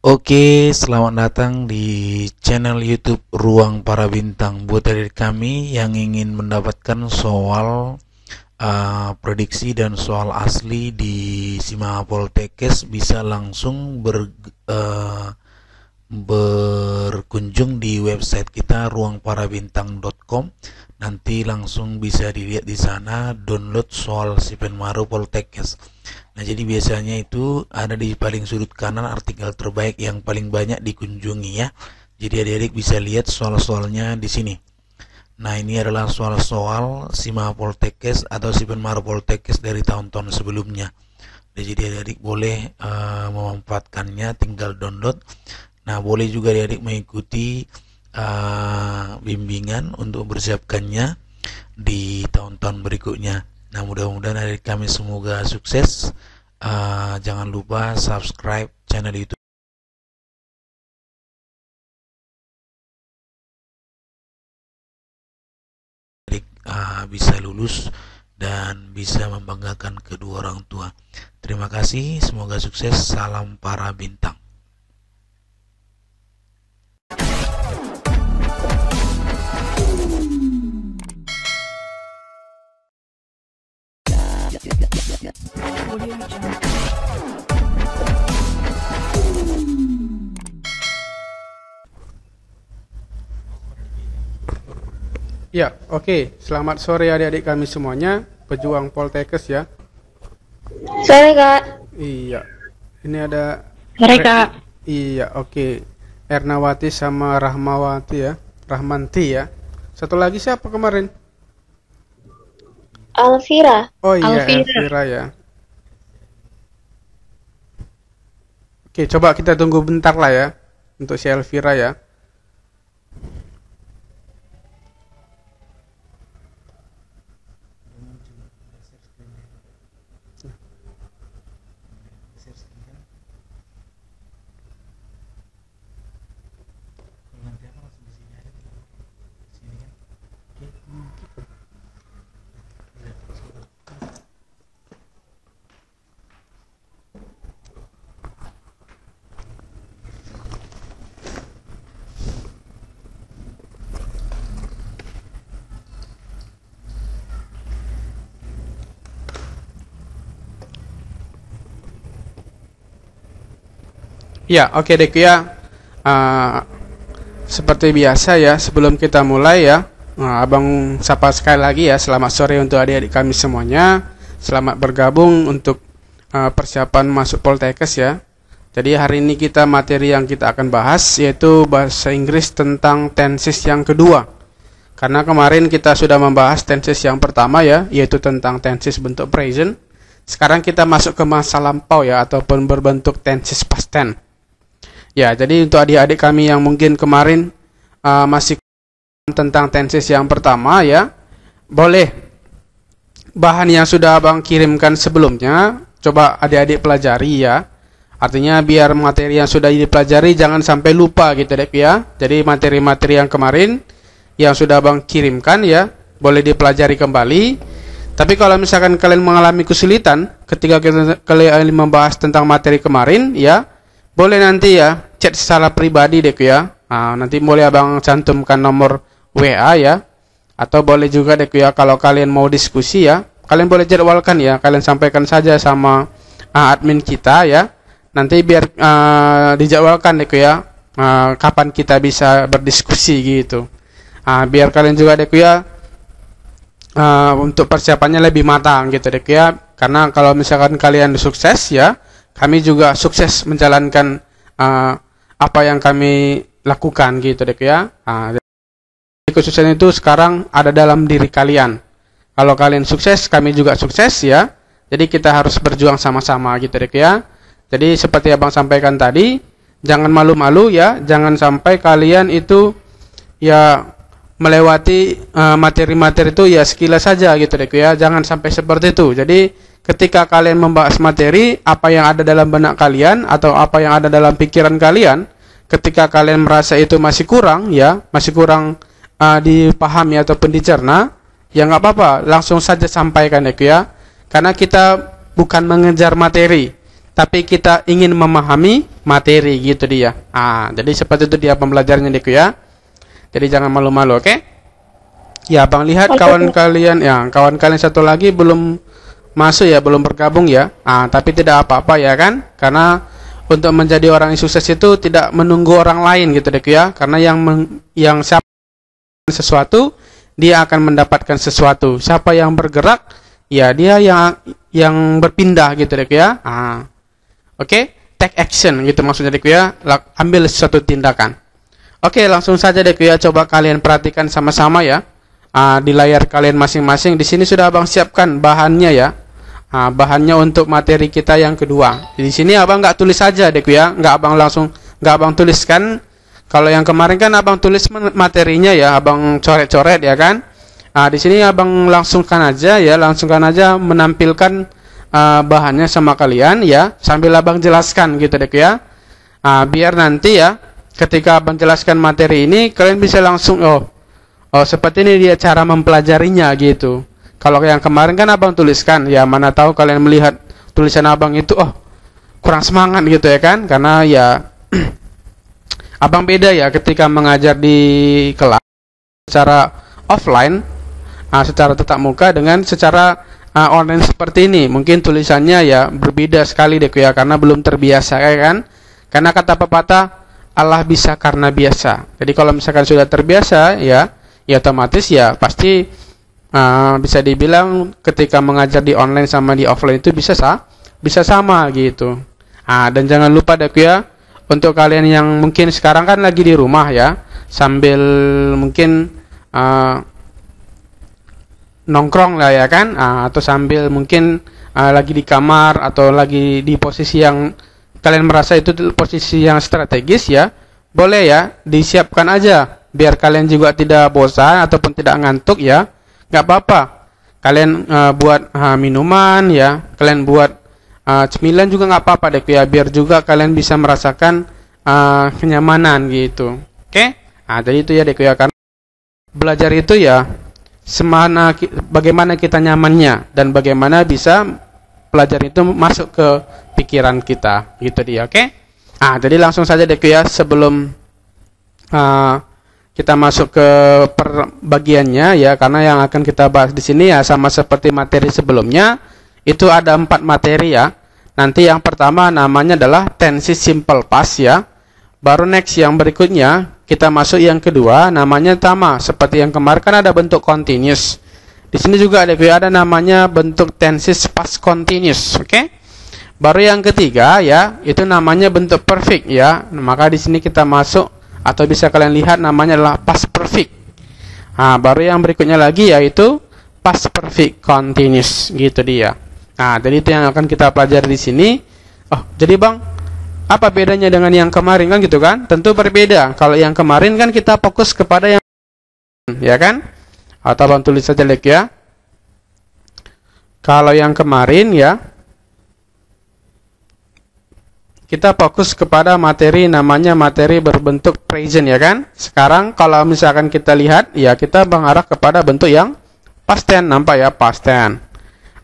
Oke, selamat datang di channel YouTube Ruang Para Bintang. Buat dari kami yang ingin mendapatkan soal prediksi dan soal asli di Simaha Poltekkes, bisa langsung berkunjung di website kita ruangparabintang.com. Nanti langsung bisa dilihat di sana download soal Sipenmaru Poltekkes. Nah, jadi biasanya itu ada di paling sudut kanan artikel terbaik yang paling banyak dikunjungi ya. Jadi adik-adik bisa lihat soal-soalnya di sini. Nah, ini adalah soal-soal Simaha Poltekkes atau Sipenmaru Poltekkes dari tahun-tahun sebelumnya. Jadi adik-adik boleh memanfaatkannya, tinggal download. Nah, boleh juga adik-adik mengikuti bimbingan untuk bersiapkannya di tahun-tahun berikutnya. Nah, mudah-mudahan dari kami semoga sukses. Jangan lupa subscribe channel YouTube bisa lulus dan bisa membanggakan kedua orang tua. Terima kasih, semoga sukses. Salam para bintang. Ya, oke. Selamat sore adik-adik kami semuanya, pejuang Poltekkes ya. Sore Kak. Iya. Ini ada Sore Kak. Iya, oke. Ernawati sama Rahmawati ya. Rahmanti ya. Satu lagi siapa kemarin? Alvira. Oh iya, Alvira. Elvira ya. Oke, coba kita tunggu bentar lah ya untuk si Elvira ya. Ya, oke dek ya. Seperti biasa ya, sebelum kita mulai ya, Abang sapa sekali lagi ya. Selamat sore untuk adik-adik kami semuanya. Selamat bergabung untuk persiapan masuk Poltekkes ya. Jadi hari ini materi yang kita akan bahas yaitu bahasa Inggris tentang tenses yang kedua. Karena kemarin kita sudah membahas tenses yang pertama ya, yaitu tentang tenses bentuk present. Sekarang kita masuk ke masa lampau ya, ataupun berbentuk tenses past tense. Ya, jadi untuk adik-adik kami yang mungkin kemarin masih tentang tenses yang pertama ya, boleh bahan yang sudah Abang kirimkan sebelumnya, coba adik-adik pelajari ya. Artinya biar materi yang sudah dipelajari jangan sampai lupa gitu dek ya. Jadi materi-materi yang kemarin yang sudah Abang kirimkan ya, boleh dipelajari kembali. Tapi kalau misalkan kalian mengalami kesulitan ketika kalian membahas tentang materi kemarin ya, boleh nanti ya chat secara pribadi dek ya. Nanti boleh Abang cantumkan nomor WA ya. Atau boleh juga dek ya, kalau kalian mau diskusi ya, kalian boleh jadwalkan ya. Kalian sampaikan saja sama admin kita ya. Nanti biar dijadwalkan dek ya, kapan kita bisa berdiskusi gitu. Biar kalian juga dek ya, untuk persiapannya lebih matang gitu dek ya. Karena kalau misalkan kalian sukses ya, kami juga sukses menjalankan apa yang kami lakukan gitu dek ya. Kesuksesan itu sekarang ada dalam diri kalian. Kalau kalian sukses, kami juga sukses ya. Jadi kita harus berjuang sama-sama gitu dek ya. Jadi seperti Abang sampaikan tadi, jangan malu-malu ya. Jangan sampai kalian itu ya melewati materi-materi itu ya sekilas saja gitu dek ya. Jangan sampai seperti itu. Jadi ketika kalian membahas materi, apa yang ada dalam benak kalian atau apa yang ada dalam pikiran kalian, ketika kalian merasa itu masih kurang ya, masih kurang dipahami ataupun dicerna, ya nggak apa-apa, langsung saja sampaikan ya. Karena kita bukan mengejar materi, tapi kita ingin memahami materi gitu dia. Jadi seperti itu dia pembelajarannya Deku ya. Jadi jangan malu-malu, oke? Ya, Bang lihat kawan kalian satu lagi belum masuk ya, belum bergabung ya. Tapi tidak apa-apa ya kan? Karena untuk menjadi orang yang sukses itu tidak menunggu orang lain gitu Deku ya. Karena yang siapa sesuatu, dia akan mendapatkan sesuatu. Siapa yang bergerak, ya dia yang berpindah gitu Deku ya. Oke, take action gitu maksudnya Deku ya. Ambil suatu tindakan. Oke, langsung saja Deku ya. Coba kalian perhatikan sama-sama ya. Di layar kalian masing-masing. Di sini sudah Abang siapkan bahannya ya. Bahannya untuk materi kita yang kedua. Di sini Abang nggak tulis saja Deku ya. Nggak Abang tuliskan. Kalau yang kemarin kan Abang tulis materinya ya. Abang coret-coret ya kan. Di sini Abang langsungkan aja menampilkan bahannya sama kalian ya, sambil Abang jelaskan gitu Deku ya. Biar nanti ya ketika Abang jelaskan materi ini kalian bisa langsung seperti ini dia cara mempelajarinya gitu. Kalau yang kemarin kan Abang tuliskan ya, mana tahu kalian melihat tulisan Abang itu kurang semangat gitu ya kan, karena ya Abang beda ya ketika mengajar di kelas secara offline, secara tatap muka dengan secara online seperti ini. Mungkin tulisannya ya berbeda sekali Deku ya, karena belum terbiasa ya kan. Karena kata pepatah, Allah bisa karena biasa. Jadi kalau misalkan sudah terbiasa ya otomatis ya pasti bisa dibilang ketika mengajar di online sama di offline itu bisa sama gitu. Dan jangan lupa Deku ya, untuk kalian yang mungkin sekarang kan lagi di rumah ya, sambil mungkin nongkrong lah ya kan, atau sambil mungkin lagi di kamar atau lagi di posisi yang kalian merasa itu posisi yang strategis ya, boleh ya disiapkan aja biar kalian juga tidak bosan ataupun tidak ngantuk ya. Nggak apa-apa kalian buat minuman ya, kalian buat cemilan juga nggak apa-apa deh ya, biar juga kalian bisa merasakan kenyamanan gitu. Oke? Jadi itu ya deh ya, karena belajar itu ya bagaimana kita nyamannya dan bagaimana bisa pelajaran itu masuk ke pikiran kita gitu dia. Oke? Jadi langsung saja deh ya, sebelum kita masuk ke perbagiannya ya, karena yang akan kita bahas di sini ya sama seperti materi sebelumnya, itu ada 4 materi ya. Nanti yang pertama namanya adalah tenses simple past ya. Baru next yang berikutnya kita masuk yang kedua, namanya sama seperti yang kemarin kan ada bentuk continuous. Di sini juga ada namanya bentuk tenses past continuous, oke? Baru yang ketiga ya, itu namanya bentuk perfect ya. Maka di sini kita masuk atau bisa kalian lihat namanya adalah past perfect. Baru yang berikutnya lagi yaitu past perfect continuous gitu dia. Jadi itu yang akan kita pelajari di sini. Jadi Bang, apa bedanya dengan yang kemarin kan gitu kan? Tentu berbeda. Kalau yang kemarin kan kita fokus kepada yang ya kan? Atau Bang tulis saja ya. Kalau yang kemarin ya kita fokus kepada materi namanya materi berbentuk present ya kan? Sekarang kalau misalkan kita lihat ya, kita mengarah kepada bentuk yang past tense, nampak ya, past tense.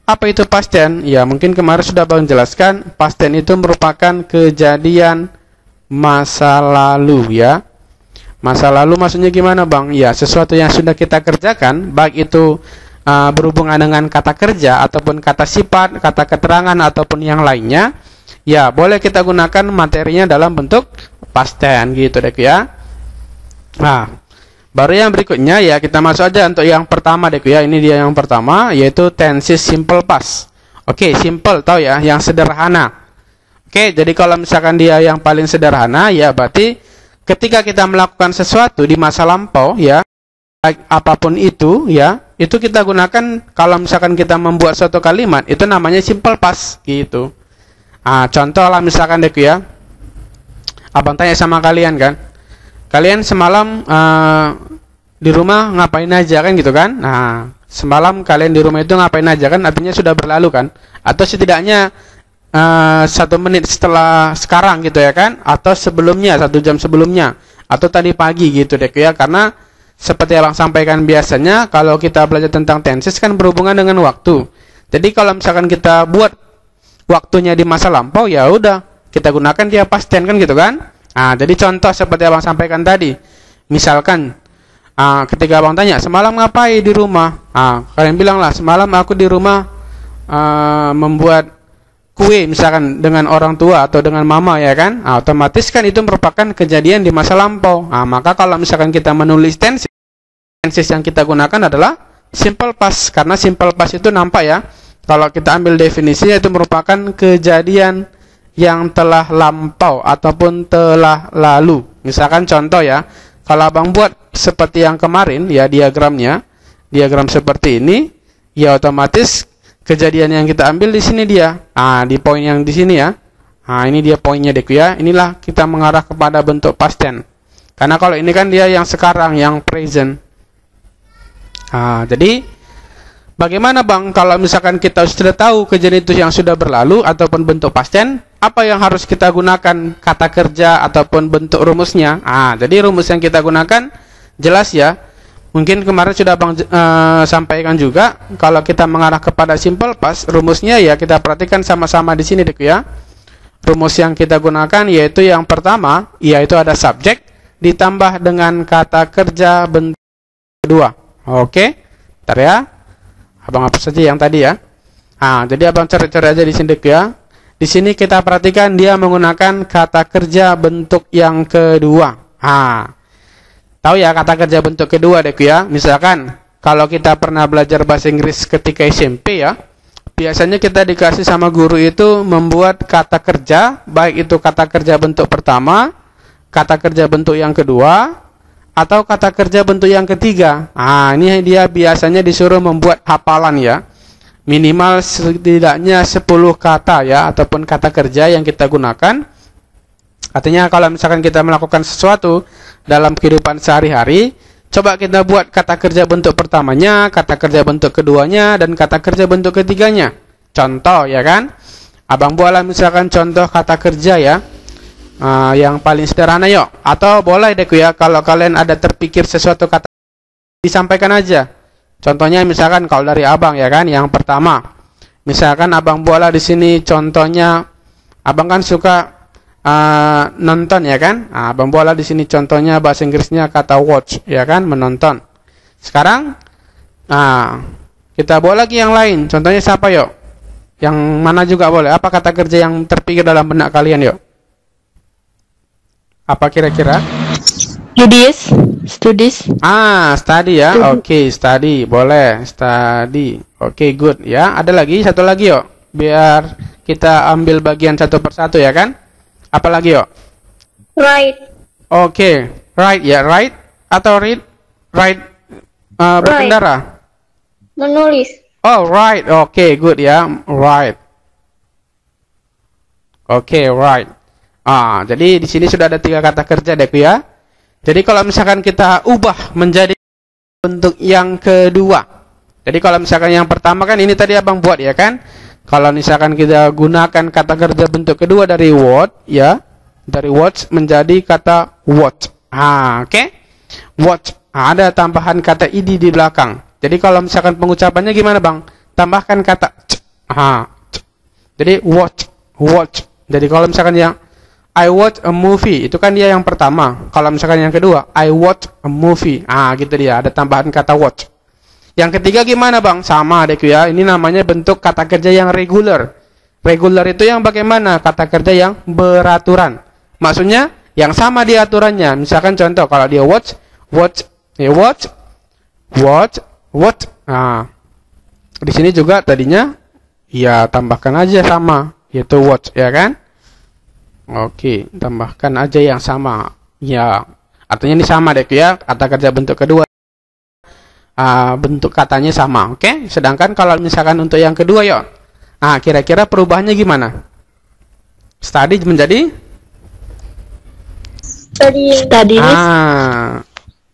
Apa itu past tense? Ya, mungkin kemarin sudah Bang jelaskan, past tense itu merupakan kejadian masa lalu ya. Masa lalu maksudnya gimana Bang? Ya, sesuatu yang sudah kita kerjakan, baik itu berhubungan dengan kata kerja ataupun kata sifat, kata keterangan ataupun yang lainnya, ya boleh kita gunakan materinya dalam bentuk past tense gitu deh ya. Baru yang berikutnya ya kita masuk aja untuk yang pertama deh ya. Ini dia yang pertama, yaitu tenses simple past. Oke, simple tahu ya, yang sederhana. Oke, jadi kalau misalkan dia yang paling sederhana ya berarti ketika kita melakukan sesuatu di masa lampau ya, apapun itu ya, itu kita gunakan kalau misalkan kita membuat suatu kalimat itu namanya simple past gitu. Contoh lah misalkan deh ya, Abang tanya sama kalian kan, kalian semalam di rumah ngapain aja kan gitu kan? Semalam kalian di rumah itu ngapain aja kan? Artinya sudah berlalu kan? Atau setidaknya 1 menit setelah sekarang gitu ya kan? Atau sebelumnya 1 jam sebelumnya? Atau tadi pagi gitu deh ya? Karena seperti Abang sampaikan biasanya kalau kita belajar tentang tenses kan berhubungan dengan waktu. Jadi kalau misalkan kita buat waktunya di masa lampau, ya udah kita gunakan dia past tense kan gitu kan. Nah, jadi contoh seperti abang sampaikan tadi. Misalkan ketika abang tanya, semalam ngapain di rumah? Kalian bilang lah, semalam aku di rumah membuat kue misalkan dengan orang tua atau dengan mama ya kan. Otomatis kan itu merupakan kejadian di masa lampau. Maka kalau misalkan kita menulis tenses yang kita gunakan adalah simple past, karena simple past itu nampak ya. Kalau kita ambil definisinya itu merupakan kejadian yang telah lampau ataupun telah lalu. Misalkan contoh ya, kalau abang buat seperti yang kemarin ya diagramnya, diagram seperti ini, ya otomatis kejadian yang kita ambil di sini dia. Di poin yang di sini ya. Ini dia poinnya dek ya. Inilah kita mengarah kepada bentuk past tense. Karena kalau ini kan dia yang sekarang, yang present. Jadi bagaimana bang kalau misalkan kita sudah tahu kejadian itu yang sudah berlalu ataupun bentuk past tense, apa yang harus kita gunakan kata kerja ataupun bentuk rumusnya? Jadi rumus yang kita gunakan jelas ya. Mungkin kemarin sudah abang sampaikan juga, kalau kita mengarah kepada simple past, rumusnya ya kita perhatikan sama-sama di sini dek ya. Rumus yang kita gunakan yaitu yang pertama, yaitu ada subjek ditambah dengan kata kerja bentuk kedua. Oke, bentar ya. Abang hapus saja yang tadi ya. Jadi abang cari-cari aja di sini dek ya. Di sini kita perhatikan dia menggunakan kata kerja bentuk yang kedua. Tahu ya kata kerja bentuk kedua dek ya. Misalkan kalau kita pernah belajar bahasa Inggris ketika SMP ya, biasanya kita dikasih sama guru itu membuat kata kerja, baik itu kata kerja bentuk pertama, kata kerja bentuk yang kedua, atau kata kerja bentuk yang ketiga. Ini dia biasanya disuruh membuat hafalan ya. Minimal setidaknya 10 kata ya, ataupun kata kerja yang kita gunakan. Artinya kalau misalkan kita melakukan sesuatu dalam kehidupan sehari-hari, coba kita buat kata kerja bentuk pertamanya, kata kerja bentuk keduanya, dan kata kerja bentuk ketiganya. Contoh ya kan. Abang buatlah misalkan contoh kata kerja ya. Yang paling sederhana yuk. Atau boleh deh ya, kalau kalian ada terpikir sesuatu kata, disampaikan aja. Contohnya misalkan kalau dari abang ya kan, yang pertama, misalkan abang buatlah di sini contohnya, abang kan suka nonton ya kan. Abang buatlah di sini contohnya bahasa Inggrisnya kata watch ya kan, menonton. Sekarang kita buat lagi yang lain. Contohnya siapa yuk? Yang mana juga boleh. Apa kata kerja yang terpikir dalam benak kalian yuk? Apa kira-kira? Studies. Study ya. Oke, study. Boleh, study. Oke, good ya. Ada lagi, satu lagi yuk. Biar kita ambil bagian satu persatu ya kan. Apa lagi yuk? Right. Oke, right ya, right atau read? Right berkendara. Menulis. Oh, right. Oke, good ya. Right. Oke, right. Jadi di sini sudah ada 3 kata kerja deh ya. Jadi kalau misalkan kita ubah menjadi bentuk yang kedua. Jadi kalau misalkan yang pertama kan ini tadi abang buat ya kan. Kalau misalkan kita gunakan kata kerja bentuk kedua dari what ya, dari watch menjadi kata watch. Oke. Watch. Ada tambahan kata id di belakang. Jadi kalau misalkan pengucapannya gimana bang? Tambahkan kata Jadi watch. Jadi kalau misalkan yang I watch a movie, itu kan dia yang pertama. Kalau misalkan yang kedua, I watch a movie. Gitu dia, ada tambahan kata watch. Yang ketiga gimana bang? Sama deh ya. Ini namanya bentuk kata kerja yang regular. Regular itu yang bagaimana? Kata kerja yang beraturan. Maksudnya yang sama di aturannya. Misalkan contoh kalau dia watch. Di sini juga tadinya ya tambahkan aja sama, yaitu watch ya kan? Oke, tambahkan aja yang sama. Ya, artinya ini sama deh ya. Kata kerja bentuk kedua, bentuk katanya sama. Oke, sedangkan kalau misalkan untuk yang kedua yuk. Kira-kira perubahannya gimana? Study menjadi? Studies.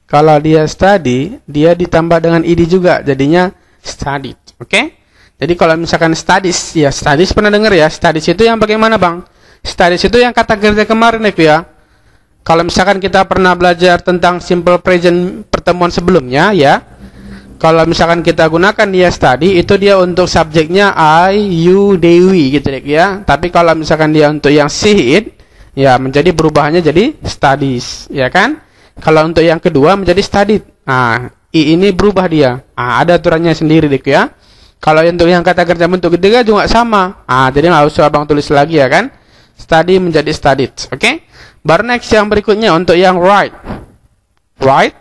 Kalau dia study, dia ditambah dengan id juga, jadinya studied. Oke? Jadi kalau misalkan studies, ya studies pernah dengar ya? Studies itu yang bagaimana bang? Studies itu yang kata kerja kemarin ya. Kalau misalkan kita pernah belajar tentang simple present pertemuan sebelumnya ya, Kalau misalkan kita gunakan dia study, itu dia untuk subjeknya I, you, Dewi gitu deh ya. Tapi kalau misalkan dia untuk yang see it, ya menjadi berubahannya jadi studies, ya kan? Kalau untuk yang kedua menjadi studied. Nah, I ini berubah dia. Nah, ada aturannya sendiri deh ya. Kalau untuk yang kata kerja bentuk ketiga juga sama. Jadi nggak usah abang tulis lagi ya kan? Study menjadi studied, oke? Baru next yang berikutnya untuk yang write. Write.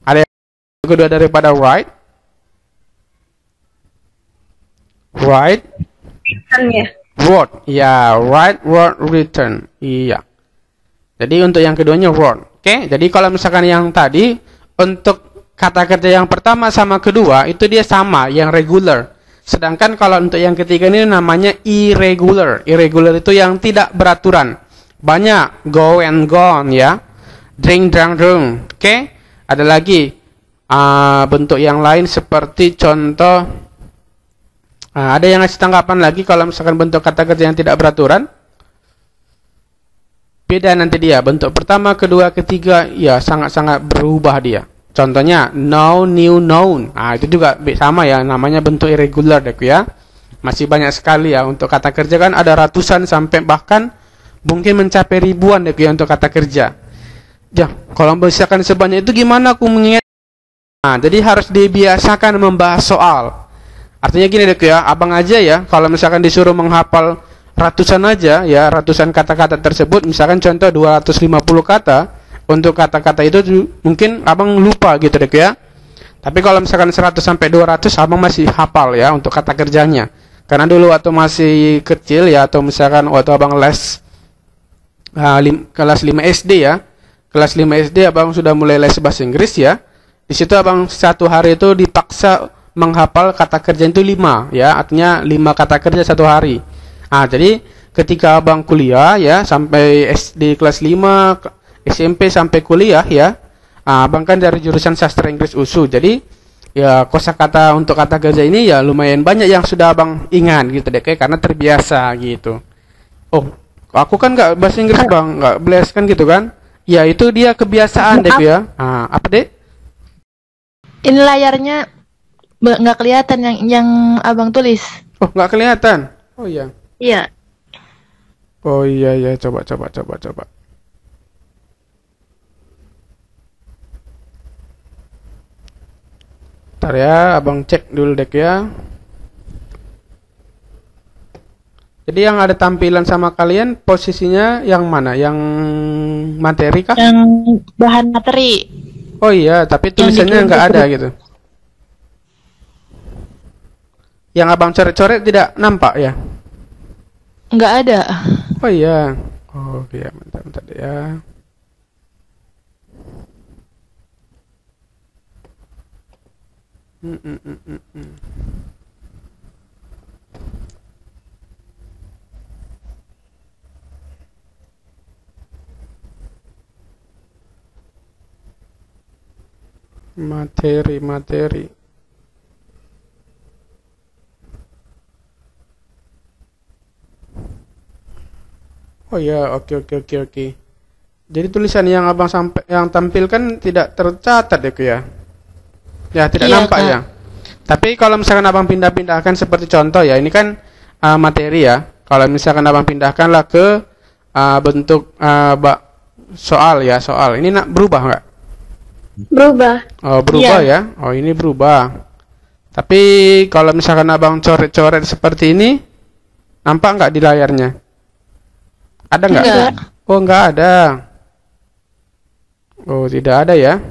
Ada yang kedua daripada write. Write. Word. Ya, write, word, written. Iya. Jadi untuk yang keduanya word. Oke? Jadi kalau misalkan yang tadi untuk kata kerja yang pertama sama kedua itu dia sama, yang regular. Sedangkan kalau untuk yang ketiga ini namanya irregular. Irregular itu yang tidak beraturan. Banyak go and gone ya. Drink, drunk, drunk. Oke? Ada lagi bentuk yang lain seperti contoh ada yang ngasih tanggapan lagi kalau misalkan bentuk kata kerja yang tidak beraturan. Beda nanti dia. Bentuk pertama, kedua, ketiga ya sangat-sangat berubah dia. Contohnya now, new, known. Itu juga sama ya, namanya bentuk irregular deh ya. Masih banyak sekali ya untuk kata kerja kan ada ratusan sampai bahkan mungkin mencapai ribuan deh ya untuk kata kerja. Ya, kalau misalkan sebanyak itu gimana aku mengingat? Jadi harus dibiasakan membahas soal. Artinya gini deh ya, abang aja ya, kalau misalkan disuruh menghafal ratusan aja ya, ratusan kata-kata tersebut, misalkan contoh 250 kata, untuk kata-kata itu mungkin abang lupa gitu deh ya. Tapi kalau misalkan 100 sampai 200 abang masih hafal ya untuk kata kerjanya. Karena dulu waktu masih kecil ya, atau misalkan waktu abang les kelas 5 SD ya. Kelas 5 SD abang sudah mulai les bahasa Inggris ya. Di situ abang satu hari itu dipaksa menghafal kata kerja itu 5 ya, artinya 5 kata kerja satu hari. Jadi ketika abang kuliah ya sampai SD kelas 5, SMP sampai kuliah ya, abang kan dari jurusan sastra Inggris USU. Jadi ya kosakata untuk kata kerja ini ya lumayan banyak yang sudah abang ingat gitu deh, karena terbiasa gitu. Oh, aku kan nggak bahasa Inggris bang, nggak beles kan gitu kan? Ya itu dia kebiasaan deh ya. Apa deh? Ini layarnya nggak kelihatan yang abang tulis. Oh, nggak kelihatan. Oh iya. Iya. Oh iya ya, coba. Ntar ya, abang cek dulu deh ya. Jadi yang ada tampilan sama kalian posisinya yang mana? Yang materi kah? Yang bahan materi. Oh iya, tapi tulisannya nggak ada gitu. Yang abang coret-coret tidak nampak ya? Nggak ada. Oh iya. Oh iya, bentar ya. Materi. Oh ya, oke. Jadi tulisan yang abang yang tampilkan tidak tercatat ya? Ya, tidak nampak ya. Tapi kalau misalkan abang pindah-pindahkan seperti contoh ya, ini kan materi ya. Kalau misalkan abang pindahkanlah ke bentuk soal ya, soal. Ini berubah nggak? Berubah. Oh, berubah ya. Oh, ini berubah. Tapi kalau misalkan abang coret-coret seperti ini, nampak nggak di layarnya? Ada nggak? Enggak. Oh, nggak ada. Oh, tidak ada ya.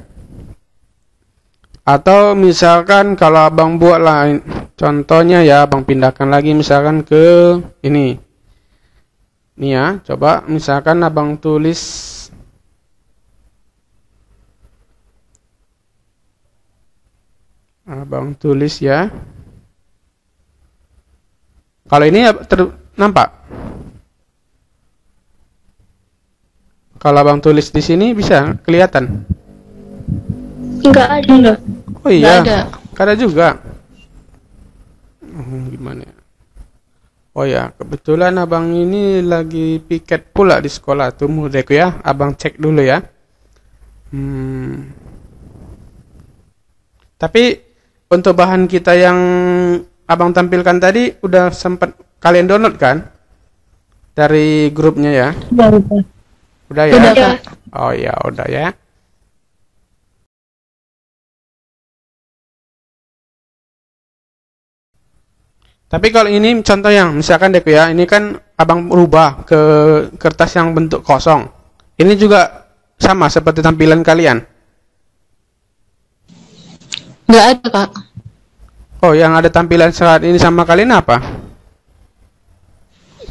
Atau misalkan kalau abang buat lain, contohnya ya, abang pindahkan lagi misalkan ke ini. Nih ya, coba misalkan abang tulis ya. Kalau ini nampak? Kalau abang tulis di sini bisa kelihatan? Enggak ada. Oh iya. Nggak ada. Ada juga. Gimana ya? Oh ya, kebetulan abang ini lagi piket pula di sekolah. Tunggu deh ya, abang cek dulu ya. Tapi untuk bahan kita yang abang tampilkan tadi udah sempat kalian download kan dari grupnya ya? Udah ya? Udah, Ya. Kak. Oh ya, udah ya. Tapi kalau ini contoh yang misalkan deh ya, ini kan abang rubah ke kertas yang bentuk kosong. Ini juga sama seperti tampilan kalian. Nggak ada, Kak. Oh, yang ada tampilan saat ini sama kalian apa?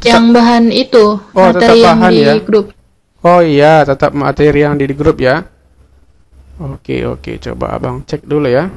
Yang bahan itu, Oh, tetap materi yang bahan di ya. grup. Oh iya, tetap materi yang di grup ya. Oke, coba abang cek dulu ya.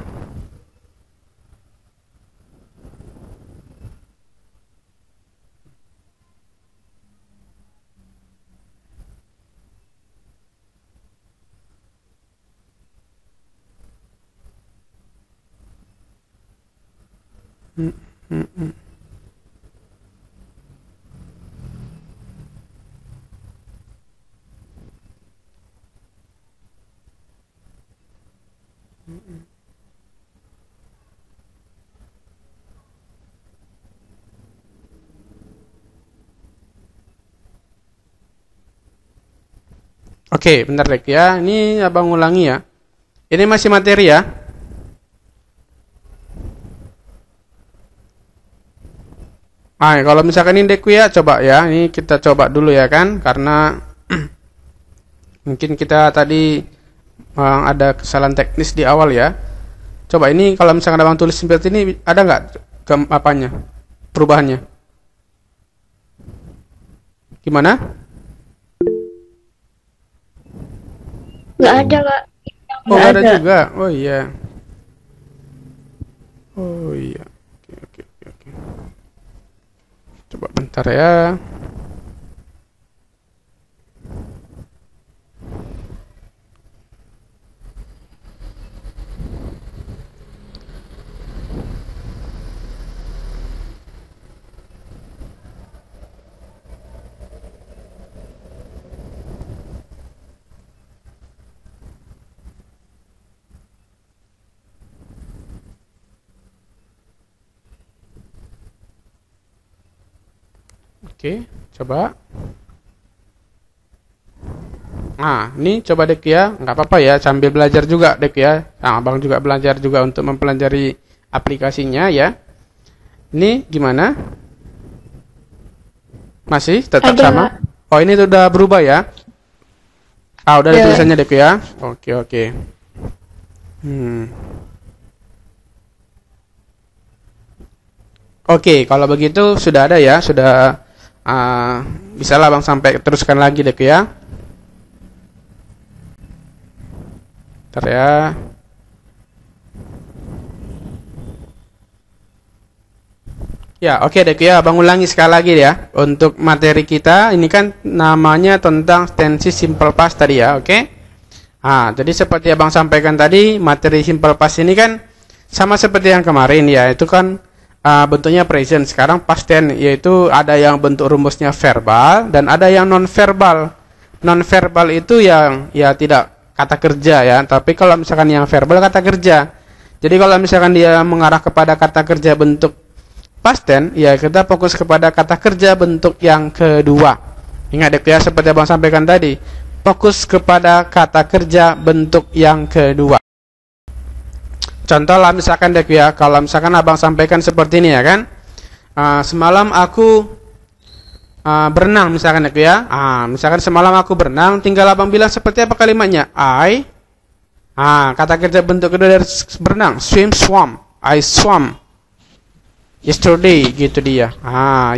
Oke, bentar Dek ya. Ini abang ulangi ya. Ini masih materi ya. Kalau misalkan ini Dek ya, coba ya. Ini kita coba dulu ya kan, karena mungkin kita tadi ada kesalahan teknis di awal ya. Coba ini kalau misalkan abang tulis seperti ini, ada nggak ke apanya perubahannya? Gimana? Nggak ada, Kak. Oh, nggak ada juga. Oh iya. Oh iya. Oke. Coba bentar ya. Oke, coba. Nah, ini coba Dek ya, nggak apa-apa ya, sambil belajar juga Dek ya. Nah, abang juga belajar juga untuk mempelajari aplikasinya ya. Ini gimana? Masih tetap Ada. sama? Oh, ini udah berubah ya? Udah ada Ya. tulisannya Dek ya. Oke. Oke, kalau begitu sudah ada ya, sudah bisa lah Bang sampai teruskan lagi Dek ya. Bentar ya. Ya, oke Dek ya, Bang ulangi sekali lagi ya. Untuk materi kita ini kan namanya tentang tensi simple past tadi ya, oke? Jadi seperti Abang sampaikan tadi, materi simple past ini kan sama seperti yang kemarin ya, itu kan bentuknya present. Sekarang past tense, yaitu ada yang bentuk rumusnya verbal dan ada yang non verbal. Non verbal itu yang ya tidak kata kerja ya, tapi kalau misalkan yang verbal kata kerja. Jadi kalau misalkan dia mengarah kepada kata kerja bentuk past tense, ya kita fokus kepada kata kerja bentuk yang kedua. Ingat Dek ya, seperti Abang sampaikan tadi, fokus kepada kata kerja bentuk yang kedua. Contoh lah misalkan Dek ya, kalau misalkan Abang sampaikan seperti ini ya kan, semalam aku berenang misalkan Dek ya, misalkan semalam aku berenang, tinggal Abang bilang seperti apa kalimatnya, kata kerja bentuk kedua dari berenang, swam, I swam yesterday, gitu dia.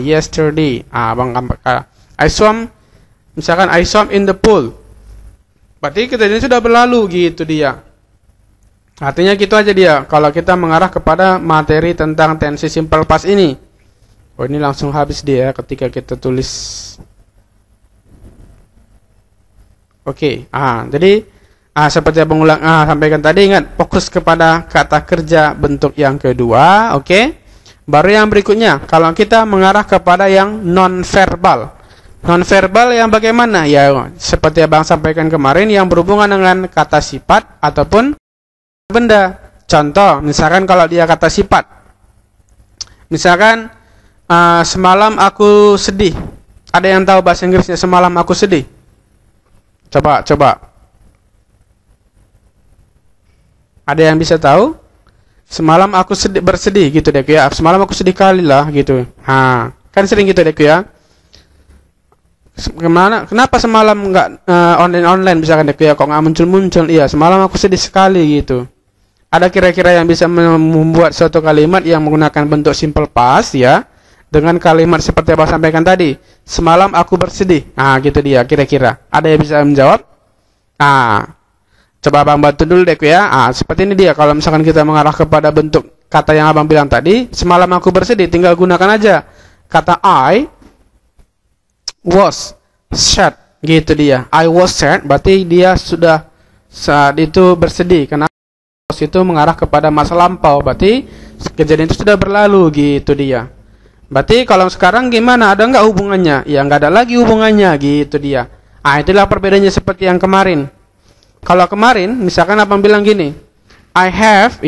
Yesterday, Abang I swam, misalkan I swam in the pool, berarti kejadian sudah berlalu, gitu dia. Artinya gitu aja dia, kalau kita mengarah kepada materi tentang tensi simple past ini. Oh, ini langsung habis dia ketika kita tulis. Oke, jadi seperti yang pengulang sampaikan tadi, ingat fokus kepada kata kerja bentuk yang kedua, oke? Baru yang berikutnya, kalau kita mengarah kepada yang non verbal. Non verbal yang bagaimana? Ya, seperti Abang sampaikan kemarin, yang berhubungan dengan kata sifat ataupun benda. Contoh, misalkan kalau dia kata sifat. Misalkan semalam aku sedih. Ada yang tahu bahasa Inggrisnya semalam aku sedih? Coba. Ada yang bisa tahu? Semalam aku bersedih gitu deh ya. Semalam aku sedih kali lah gitu. Kan sering gitu deh ya. Kenapa semalam nggak online misalkan deh ya, kok nggak muncul? Iya, semalam aku sedih sekali gitu. Ada kira-kira yang bisa membuat suatu kalimat yang menggunakan bentuk simple past ya, dengan kalimat seperti apa sampaikan tadi, semalam aku bersedih. Gitu dia kira-kira. Ada yang bisa menjawab? Coba abang bantu dulu deh ya. Seperti ini dia. Kalau misalkan kita mengarah kepada bentuk kata yang abang bilang tadi, semalam aku bersedih, tinggal gunakan aja kata I was sad. Gitu dia. I was sad, berarti dia sudah saat itu bersedih. Karena itu mengarah kepada masa lampau, berarti kejadian itu sudah berlalu gitu dia. Berarti kalau sekarang gimana? Ada nggak hubungannya? Ya nggak ada lagi hubungannya gitu dia. Itulah perbedaannya seperti yang kemarin. Kalau kemarin misalkan abang bilang gini, I have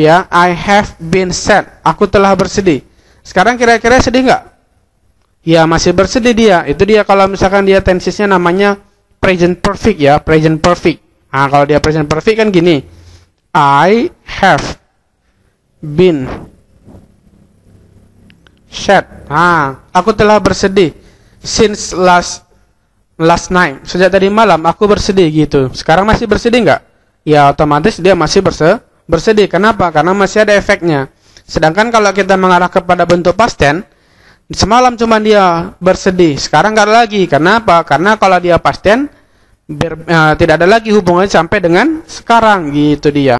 been sad. Aku telah bersedih. Sekarang kira-kira sedih nggak? Ya masih bersedih dia. Itu dia kalau misalkan dia tensesnya namanya present perfect ya, present perfect. Kalau dia present perfect kan gini. I have been sad. Aku telah bersedih since last night. Sejak tadi malam aku bersedih gitu. Sekarang masih bersedih nggak? Ya otomatis dia masih bersedih. Kenapa? Karena masih ada efeknya. Sedangkan kalau kita mengarah kepada bentuk past tense, semalam cuma dia bersedih. Sekarang nggak ada lagi. Kenapa? Karena kalau dia past tense tidak ada lagi hubungannya sampai dengan sekarang gitu dia.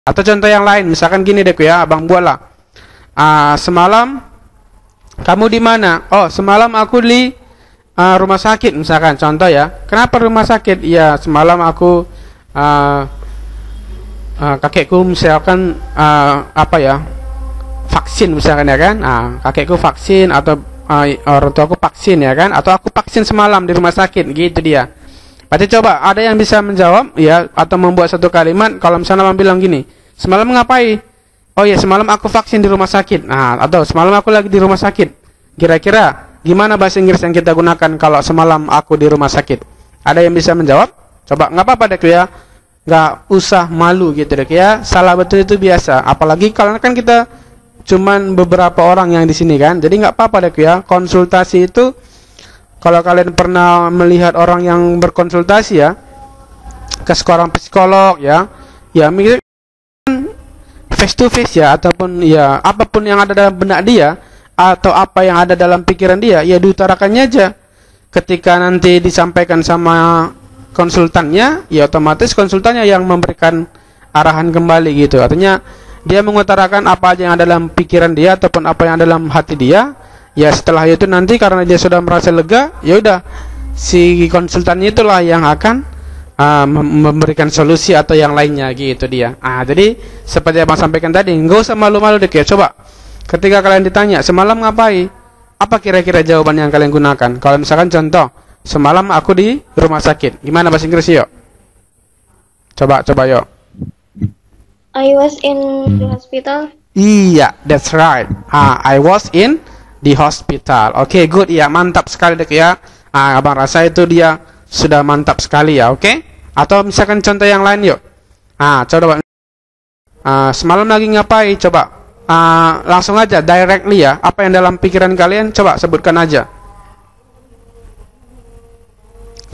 Atau contoh yang lain, misalkan gini deh ya, abang buatlah. Semalam kamu di mana? Oh, semalam aku di rumah sakit misalkan. Contoh ya. Kenapa rumah sakit? Ya, semalam aku kakekku misalkan vaksin misalkan ya kan. Kakekku vaksin atau orang tua aku vaksin ya kan, atau aku vaksin semalam di rumah sakit gitu dia. Berarti coba ada yang bisa menjawab ya, atau membuat satu kalimat. Kalau misalnya abang bilang gini, semalam ngapain? Oh ya, semalam aku vaksin di rumah sakit. Atau semalam aku lagi di rumah sakit. Kira-kira gimana bahasa Inggris yang kita gunakan kalau semalam aku di rumah sakit? Ada yang bisa menjawab? Coba, nggak apa-apa deh ya, nggak usah malu gitu deh ya. Salah betul itu biasa. Apalagi kalau kan kita cuman beberapa orang yang di sini kan, jadi nggak apa-apa deh ya. Konsultasi itu, kalau kalian pernah melihat orang yang berkonsultasi ya ke seorang psikolog ya mikir face to face ya, ataupun ya apapun yang ada dalam benak dia atau apa yang ada dalam pikiran dia ya diutarakannya aja. Ketika nanti disampaikan sama konsultannya, ya otomatis konsultannya yang memberikan arahan kembali gitu. Artinya dia mengutarakan apa aja yang ada dalam pikiran dia ataupun apa yang ada dalam hati dia. Ya setelah itu nanti karena dia sudah merasa lega, ya udah si konsultannya itulah yang akan memberikan solusi atau yang lainnya gitu dia. Jadi seperti yang abang sampaikan tadi, nggak usah malu-malu deh ya. Coba ketika kalian ditanya semalam ngapain, apa kira-kira jawaban yang kalian gunakan? Kalau misalkan contoh, semalam aku di rumah sakit, gimana bahasa Inggris yuk? Coba yuk. I was in the hospital. Iya, that's right. I was in di hospital. Oke, good ya, mantap sekali deh ya. Abang rasa itu dia sudah mantap sekali ya, oke? Atau misalkan contoh yang lain yuk. Coba semalam lagi ngapain? Coba langsung aja directly ya. Apa yang dalam pikiran kalian? Coba sebutkan aja.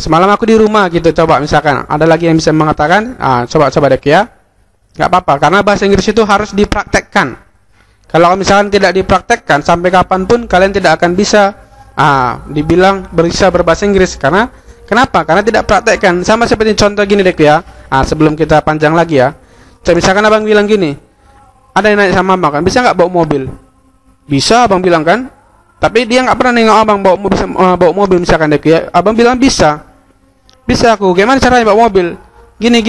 Semalam aku di rumah gitu. Coba misalkan ada lagi yang bisa mengatakan. Coba deh ya. Gak apa-apa, karena bahasa Inggris itu harus dipraktekkan. Kalau misalkan tidak dipraktekkan, sampai kapanpun kalian tidak akan bisa dibilang bisa berbahasa Inggris. Karena kenapa? Karena tidak praktekkan. Sama seperti contoh gini deh ya. Sebelum kita panjang lagi ya. Misalkan abang bilang gini, ada yang nanya sama abang kan, bisa nggak bawa mobil? Bisa abang bilang kan. Tapi dia nggak pernah nengok abang bawa mobil misalkan deh ya. Abang bilang bisa. Bisa aku. Gimana caranya bawa mobil? Gini.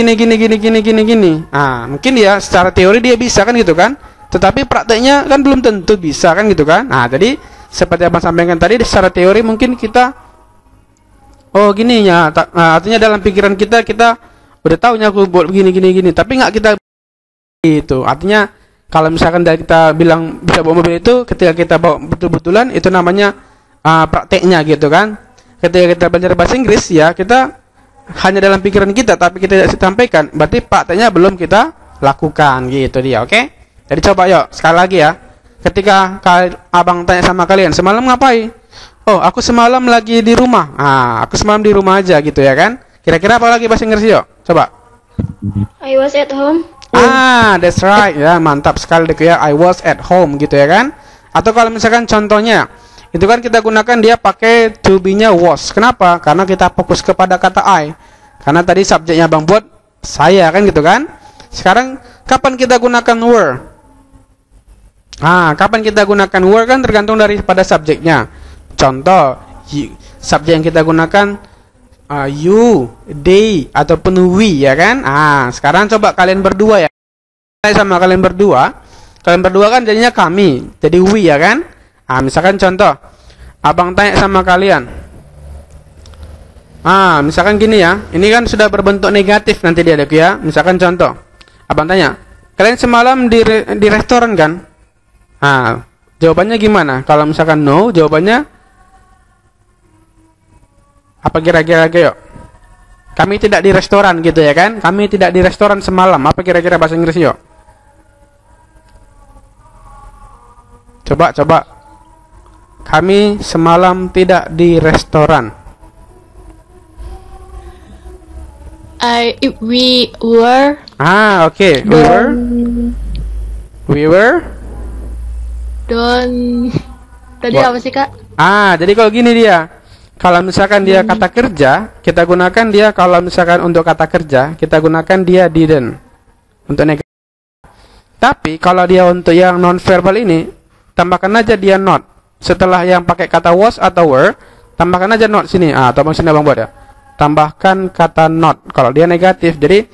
Mungkin ya secara teori dia bisa kan gitu kan. Tetapi prakteknya kan belum tentu bisa kan gitu kan. Jadi seperti abang sampaikan tadi, secara teori mungkin kita gini ya, artinya dalam pikiran kita udah tahu aku buat gini, tapi nggak kita Itu artinya kalau misalkan dari kita bilang bisa bawa mobil itu ketika kita bawa betul-betulan itu namanya prakteknya gitu kan. Ketika kita belajar bahasa Inggris ya kita hanya dalam pikiran kita tapi kita tidak sampaikan, berarti prakteknya belum kita lakukan gitu dia. Oke? Jadi coba yuk sekali lagi ya. Ketika abang tanya sama kalian, semalam ngapain? Oh, aku semalam lagi di rumah. Aku semalam di rumah aja gitu ya kan. Kira-kira apa lagi bahasa Inggris yuk? Coba. I was at home. That's right ya, mantap sekali deh ya. I was at home gitu ya kan. Atau kalau misalkan contohnya itu kan kita gunakan dia pakai to be-nya was. Kenapa? Karena kita fokus kepada kata I. Karena tadi subjeknya Bang buat saya kan gitu kan. Sekarang kapan kita gunakan were? Kapan kita gunakan were kan tergantung daripada subjeknya. Contoh, subjek yang kita gunakan you, they, ataupun we ya kan. Sekarang coba kalian berdua ya. Saya sama kalian berdua kan jadinya kami, jadi we ya kan. Misalkan contoh, abang tanya sama kalian. Misalkan gini ya, ini kan sudah berbentuk negatif nanti dia ya. Misalkan contoh, abang tanya, kalian semalam di restoran kan? Jawabannya gimana? Kalau misalkan no, jawabannya apa kira-kira yuk? Kami tidak di restoran gitu ya kan? Kami tidak di restoran semalam. Apa kira-kira bahasa Inggris yuk? Coba. Kami semalam tidak di restoran. We were. Okay. We were. Tadi apa sih Kak? Jadi kalau gini dia. Kalau misalkan dia kata kerja, kita gunakan dia kalau misalkan untuk kata kerja, kita gunakan dia didn't. Untuk negatif. Tapi kalau dia untuk yang non verbal ini, tambahkan aja dia not. Setelah yang pakai kata was atau were, tambahkan aja not sini. Tambah sini Bang buat ya. Tambahkan kata not. Kalau dia negatif, jadi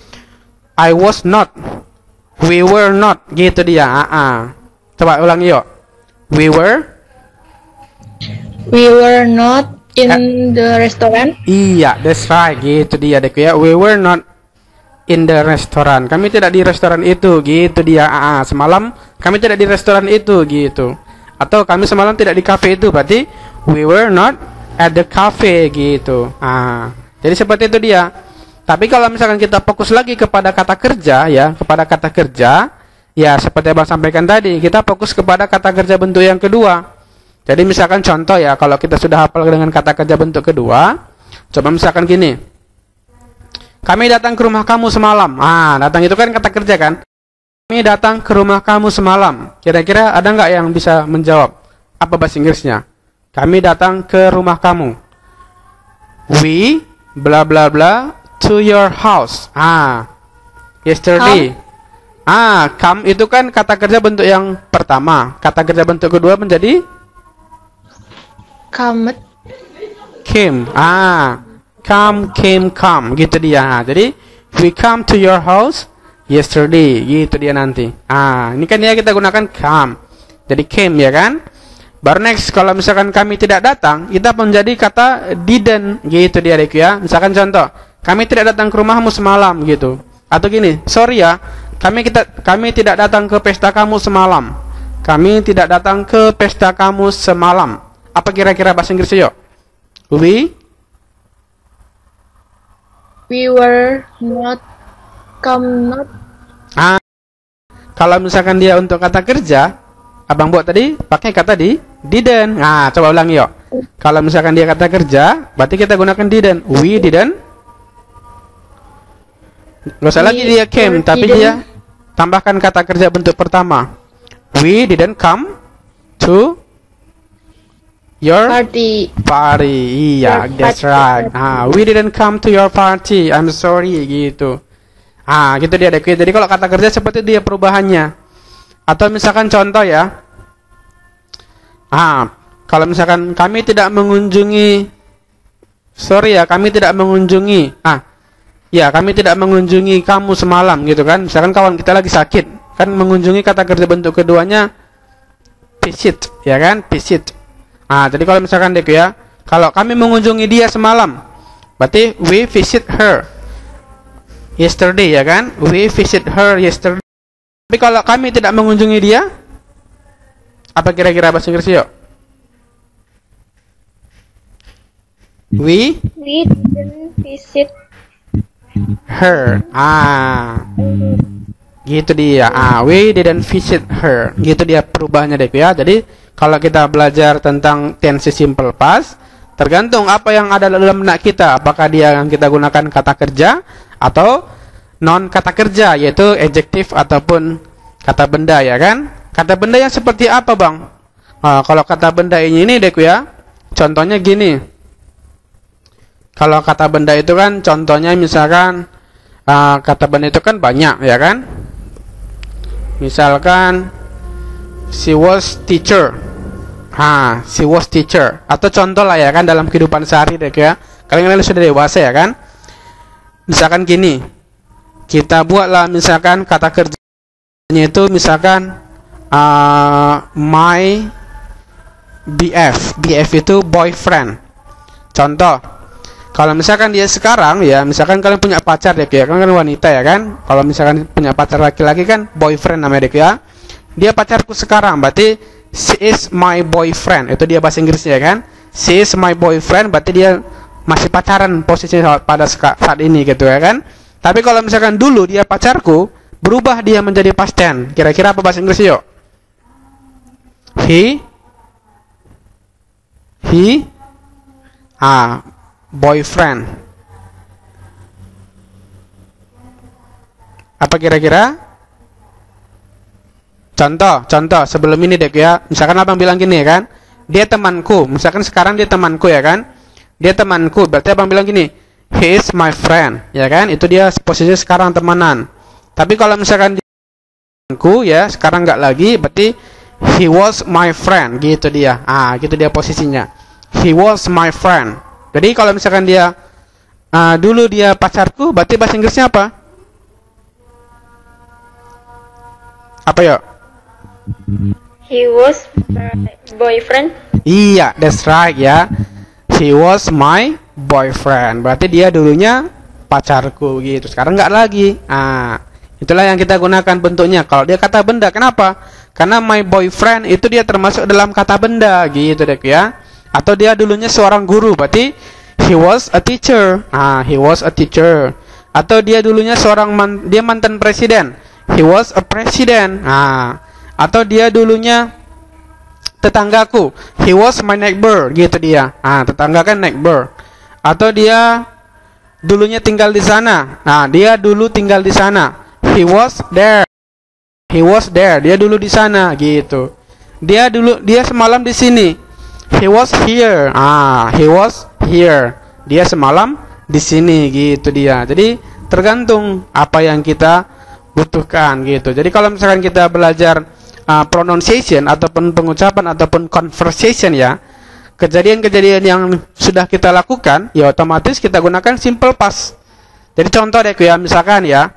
I was not, we were not, gitu dia. Coba ulangi yuk. We were not in the restaurant. Iya, that's right, gitu dia deh ya. We were not in the restaurant. Kami tidak di restoran itu, gitu dia. Semalam kami tidak di restoran itu, gitu. Atau kami semalam tidak di cafe itu, berarti we were not at the cafe, gitu. Jadi seperti itu dia. Tapi kalau misalkan kita fokus lagi kepada kata kerja ya, ya seperti Abang sampaikan tadi, kita fokus kepada kata kerja bentuk yang kedua. Jadi misalkan contoh ya, kalau kita sudah hafal dengan kata kerja bentuk kedua, coba misalkan gini. Kami datang ke rumah kamu semalam. Datang itu kan kata kerja kan? Kami datang ke rumah kamu semalam. Kira-kira ada nggak yang bisa menjawab? Apa bahasa Inggrisnya? Kami datang ke rumah kamu. We bla bla bla to your house. Yesterday. Come itu kan kata kerja bentuk yang pertama. Kata kerja bentuk kedua menjadi Came. Come gitu dia. Jadi we come to your house yesterday, gitu dia nanti. Ini kan ya kita gunakan come. Jadi came ya kan? Baru next kalau misalkan kami tidak datang, kita menjadi kata didn't, gitu dia ya. Misalkan contoh, kami tidak datang ke rumahmu semalam gitu. Atau gini, sorry ya, kami tidak datang ke pesta kamu semalam. Kami tidak datang ke pesta kamu semalam. Apa kira-kira bahasa Inggrisnya yuk? We were not. Kalau misalkan dia untuk kata kerja, Abang buat tadi pakai kata didn't. Coba ulangi yuk. Kalau misalkan dia kata kerja, berarti kita gunakan didn't. We didn't. Gak usah lagi dia came, tapi dia tambahkan kata kerja bentuk pertama. We didn't come to your party. Iya, that's right. We didn't come to your party. I'm sorry, gitu. Gitu dia deh. Jadi kalau kata kerja seperti dia perubahannya. Atau misalkan contoh ya. Kalau misalkan kami tidak mengunjungi, kami tidak mengunjungi. Ya, kami tidak mengunjungi kamu semalam, gitu kan. Misalkan kawan kita lagi sakit, kan mengunjungi kata kerja bentuk keduanya visit, ya kan? Visit. Jadi kalau misalkan dek ya, kalau kami mengunjungi dia semalam, berarti we visit her yesterday, ya kan? We visit her yesterday. Tapi kalau kami tidak mengunjungi dia, apa kira-kira bahasa Inggris yuk? We didn't visit her. Gitu dia. We didn't visit her. Gitu dia perubahannya deh ya. Jadi kalau kita belajar tentang tense simple past, tergantung apa yang ada dalam benak kita. Apakah dia yang kita gunakan kata kerja atau non kata kerja, yaitu adjektif ataupun kata benda, ya kan? Kata benda yang seperti apa, Bang? Kalau kata benda ini deh ya. Contohnya gini. Kalau kata benda itu kan contohnya misalkan kata benda itu kan banyak, ya kan? Misalkan she was teacher. She was teacher. Atau contoh lah ya kan dalam kehidupan sehari deh ya. Kalian sudah dewasa ya kan? Misalkan gini. Kita buatlah misalkan kata kerjanya itu misalkan my BF. BF itu boyfriend. Contoh. Kalau misalkan dia sekarang ya, misalkan kalian punya pacar ya, kan wanita ya kan. Kalau misalkan punya pacar laki-laki kan boyfriend namanya ya. Dia pacarku sekarang, berarti she is my boyfriend. Itu dia bahasa Inggrisnya ya kan. She is my boyfriend, berarti dia masih pacaran posisinya pada saat ini gitu ya kan. Tapi kalau misalkan dulu dia pacarku, berubah dia menjadi past tense. Kira-kira apa bahasa Inggrisnya yuk? He boyfriend. Apa kira-kira? Contoh sebelum ini deh ya. Misalkan abang bilang gini ya kan, dia temanku. Misalkan sekarang dia temanku ya kan. Dia temanku, berarti abang bilang gini, he is my friend, ya kan? Itu dia posisinya sekarang temenan. Tapi kalau misalkan dia temanku ya, sekarang nggak lagi, berarti he was my friend, gitu dia. Gitu dia posisinya. He was my friend. Jadi kalau misalkan dia dulu dia pacarku, berarti bahasa Inggrisnya apa? Apa yuk? he was my boyfriend. Iya, that's right ya. He was my boyfriend. Berarti dia dulunya pacarku gitu. Sekarang nggak lagi. Itulah yang kita gunakan bentuknya. Kalau dia kata benda, kenapa? Karena my boyfriend itu dia termasuk dalam kata benda gitu deh ya. Atau dia dulunya seorang guru, berarti he was a teacher. He was a teacher. Atau dia dulunya dia mantan presiden. He was a president. Atau dia dulunya tetanggaku. He was my neighbor, gitu dia. Tetangga kan neighbor. Atau dia dulunya tinggal di sana. Dia dulu tinggal di sana. He was there. He was there. Dia dulu di sana, gitu. Dia semalam di sini. He was here. He was here. Dia semalam di sini, gitu dia. Jadi tergantung apa yang kita butuhkan, gitu. Jadi kalau misalkan kita belajar pronunciation ataupun pengucapan ataupun conversation ya, kejadian-kejadian yang sudah kita lakukan, ya otomatis kita gunakan simple past. Jadi contoh deh ya, misalkan ya,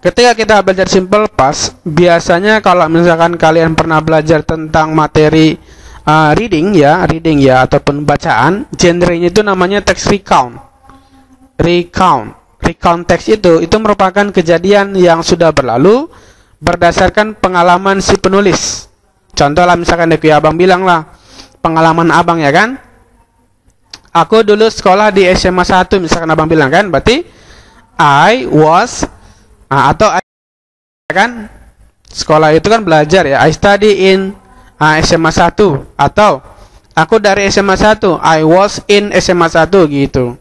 ketika kita belajar simple past, biasanya kalau misalkan kalian pernah belajar tentang materi reading ya ataupun bacaan, genrenya itu namanya text recount. Recount text itu merupakan kejadian yang sudah berlalu berdasarkan pengalaman si penulis. Contoh lah misalkan ya, abang bilang lah pengalaman abang ya kan. Aku dulu sekolah di SMA 1 misalkan abang bilang kan, berarti I was kan sekolah itu kan belajar ya. I study in SMA 1 atau aku dari SMA 1, I was in SMA 1 gitu.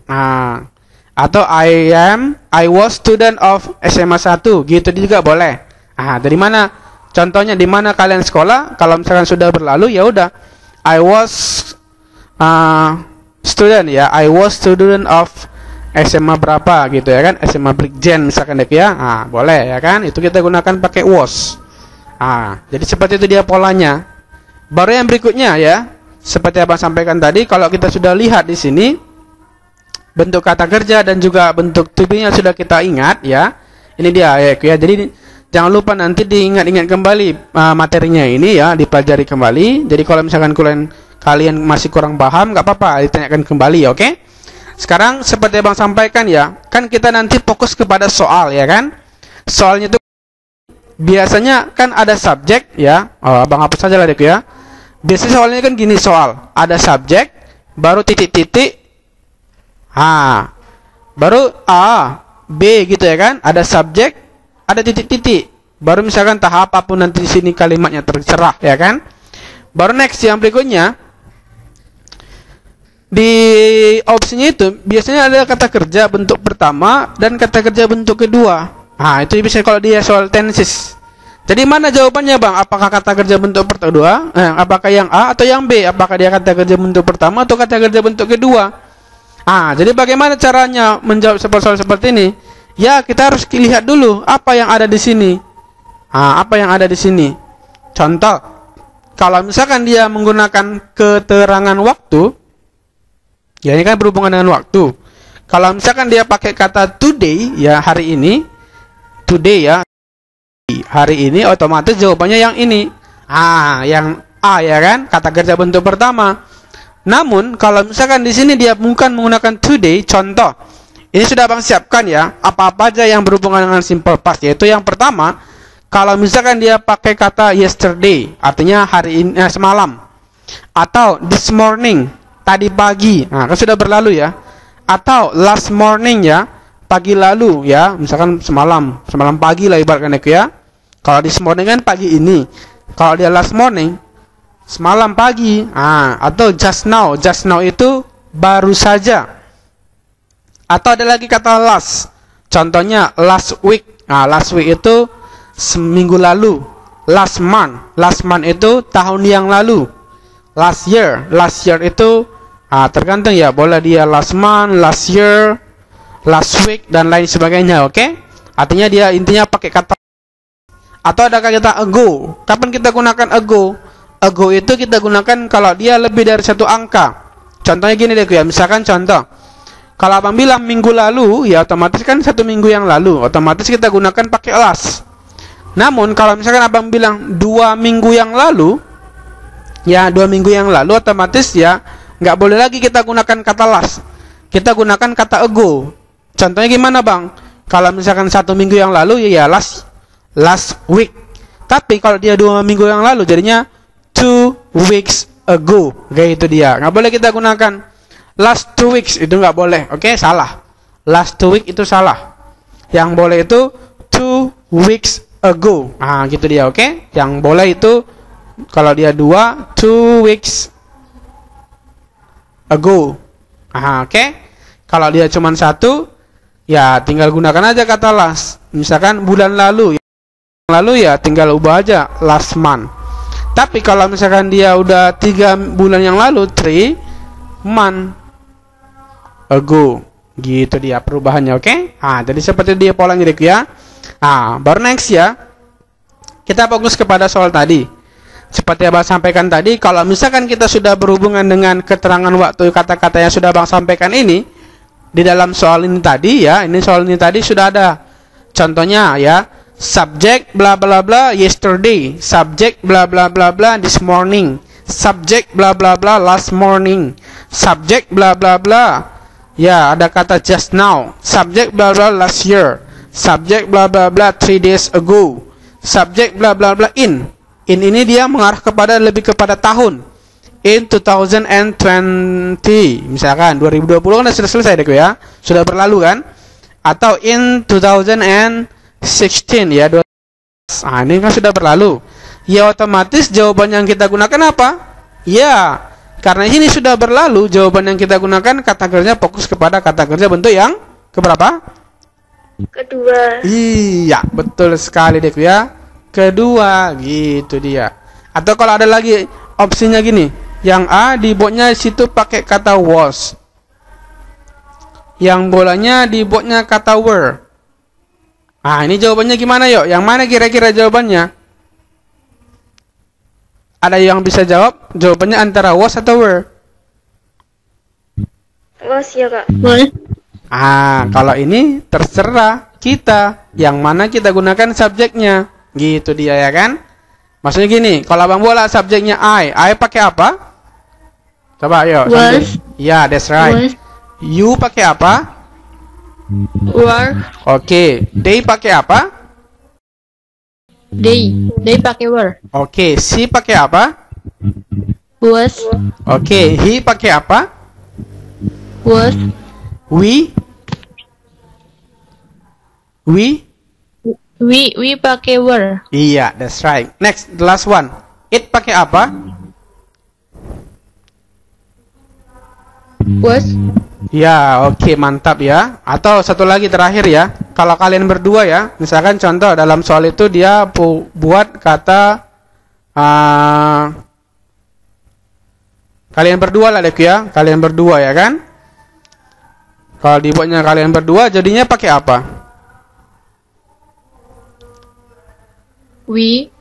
Atau I was student of SMA 1 gitu juga boleh. Dari mana? Contohnya di mana kalian sekolah? Kalau misalkan sudah berlalu ya udah I was student ya. I was student of SMA berapa gitu ya kan? SMA Brigjen misalkan deh ya. Boleh ya kan? Itu kita gunakan pakai was. Jadi seperti itu dia polanya. Baru yang berikutnya ya, seperti abang sampaikan tadi, kalau kita sudah lihat di sini bentuk kata kerja dan juga bentuk to be-nya sudah kita ingat ya. Ini dia ya. Jadi jangan lupa nanti diingat-ingat kembali materinya ini ya, dipelajari kembali. Jadi kalau misalkan kalian masih kurang paham, nggak apa-apa, ditanyakan kembali, oke? Sekarang seperti abang sampaikan ya, kan kita nanti fokus kepada soal ya kan. Soalnya itu biasanya kan ada subjek ya. Oh, abang hapus saja lah dek ya. Biasanya soalnya kan gini soal, ada subjek, baru titik-titik, baru A, B gitu ya kan. Ada subjek, ada titik-titik, baru misalkan tahap apapun nanti di sini kalimatnya terserah ya kan. Baru next yang berikutnya. Di opsinya itu biasanya ada kata kerja bentuk pertama dan kata kerja bentuk kedua. Itu bisa kalau dia soal tenses. Jadi mana jawabannya bang? Apakah kata kerja bentuk kedua? Apakah yang A atau yang B? Apakah dia kata kerja bentuk pertama atau kata kerja bentuk kedua? Jadi bagaimana caranya menjawab soal seperti ini? Ya kita harus lihat dulu apa yang ada di sini. Apa yang ada di sini? Contoh, kalau misalkan dia menggunakan keterangan waktu. Ya ini kan berhubungan dengan waktu. Kalau misalkan dia pakai kata today, ya hari ini, today ya, hari ini, otomatis jawabannya yang ini. Yang A ya kan, kata kerja bentuk pertama. Namun kalau misalkan di sini dia bukan menggunakan today, contoh, ini sudah abang siapkan ya, apa-apa aja yang berhubungan dengan simple past. Yaitu yang pertama, kalau misalkan dia pakai kata yesterday, artinya hari ini, semalam, atau this morning, tadi pagi, kan sudah berlalu ya. Atau last morning ya, pagi lalu ya, misalkan semalam pagi lah ibaratkan ya. Kalau this morning kan pagi ini. Kalau dia last morning, semalam pagi. Atau just now itu baru saja. Atau ada lagi kata last. Contohnya last week. Last week itu seminggu lalu. Last month itu tahun yang lalu. Last year itu tergantung ya, boleh dia last month, last year, last week dan lain sebagainya, oke? Artinya dia intinya pakai kata. Atau ada kata ago. Kapan kita gunakan ago? Ago itu kita gunakan kalau dia lebih dari satu angka. Contohnya gini deh ya, misalkan contoh. Kalau abang bilang minggu lalu, ya otomatis kan satu minggu yang lalu, otomatis kita gunakan pakai last. Namun kalau misalkan abang bilang 2 minggu yang lalu, ya 2 minggu yang lalu otomatis ya nggak boleh lagi kita gunakan kata last. Kita gunakan kata ago. Contohnya gimana bang? Kalau misalkan 1 minggu yang lalu ya last week. Tapi kalau dia 2 minggu yang lalu jadinya 2 weeks ago. Kayak itu dia. Nggak boleh kita gunakan last 2 weeks, itu nggak boleh. Oke, salah. Last 2 week itu salah. Yang boleh itu 2 weeks ago. Gitu dia, oke? Yang boleh itu kalau dia 2 weeks ago. Oke. Kalau dia cuma 1, ya tinggal gunakan aja kata last. Misalkan bulan lalu ya tinggal ubah aja last month. Tapi kalau misalkan dia udah 3 bulan yang lalu, 3 month ago. Gitu dia perubahannya, oke? Jadi seperti dia polanya ya. Baru next ya. Kita fokus kepada soal tadi. Seperti abang sampaikan tadi, kalau misalkan kita sudah berhubungan dengan keterangan waktu kata-kata yang sudah abang sampaikan ini, di dalam soal ini tadi ya, ini soal ini tadi sudah ada contohnya ya, subject bla bla bla yesterday, subject bla bla bla bla this morning, subject bla bla bla last morning, subject bla bla bla ya ada kata just now, subject bla bla last year, subject bla bla bla 3 days ago, subject bla bla bla in ini dia mengarah kepada lebih kepada tahun. In 2020, misalkan 2020 kan sudah selesai deh ya, sudah berlalu kan? Atau in 2016 ya, ini kan sudah berlalu. Ya otomatis jawaban yang kita gunakan apa? Ya, karena ini sudah berlalu, jawaban yang kita gunakan kata kerja fokus kepada kata kerja bentuk yang keberapa? Kedua. Iya, betul sekali deh ya. Kedua, gitu dia. Atau kalau ada lagi opsinya gini, yang A dibuatnya situ pakai kata was, yang bolanya dibuatnya kata were. Ini jawabannya gimana yuk? Yang mana kira-kira jawabannya? Ada yang bisa jawab? Jawabannya antara was atau were? Was ya kak. Boleh. Kalau ini terserah kita, yang mana kita gunakan subjeknya. Gitu dia ya kan? Maksudnya gini, kalau abang bola subjeknya I pakai apa? Coba ayo. Was. Ya, that's right. Was. You pakai apa? Were. Oke. They pakai apa? They pakai were. Oke, she pakai apa? Was. Oke, he pakai apa? Was. We We pakai were. Iya, that's right. Next, the last one. It pakai apa? Was. Ya, oke, mantap ya. Atau satu lagi terakhir ya. Kalau kalian berdua ya, misalkan contoh dalam soal itu dia buat kata kalian berdua lah dek ya. Kalian berdua ya kan? Kalau dibuatnya kalian berdua jadinya pakai apa? We.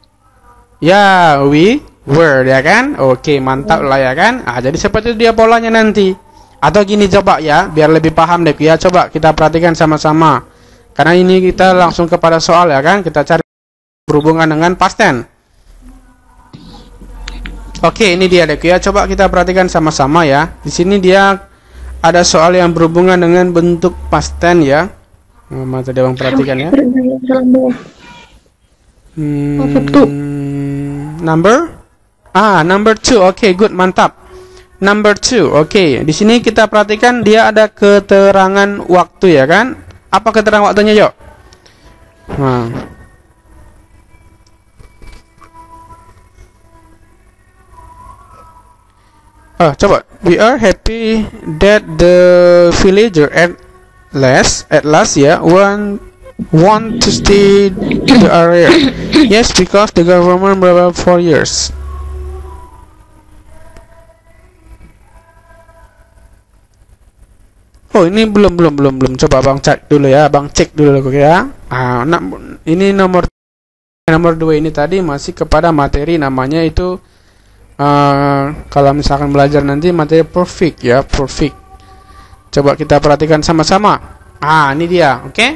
Ya, we were ya kan? Oke, mantap lah ya kan? Jadi seperti itu dia polanya nanti. Atau gini coba ya, biar lebih paham deh ya. Coba kita perhatikan sama-sama. Karena ini kita langsung kepada soal ya kan? Kita cari berhubungan dengan past tense. Oke, ini dia deh ya. Coba kita perhatikan sama-sama ya. Di sini dia ada soal yang berhubungan dengan bentuk past tense ya. Mama tadi abang perhatikan ya. Number 2. Oke, good, mantap. Number 2. Oke, di sini kita perhatikan dia ada keterangan waktu ya kan? Apa keterangan waktunya, yuk? Coba. We are happy that the villager at last ya want to stay the area. Yes, because the government blah 4 years. Oh, ini belum. Coba abang cek dulu ya, abang cek dulu ya. Ini nomor 2 ini tadi masih kepada materi namanya itu kalau misalkan belajar nanti materi perfect ya, perfect. Coba kita perhatikan sama-sama. Ini dia, oke?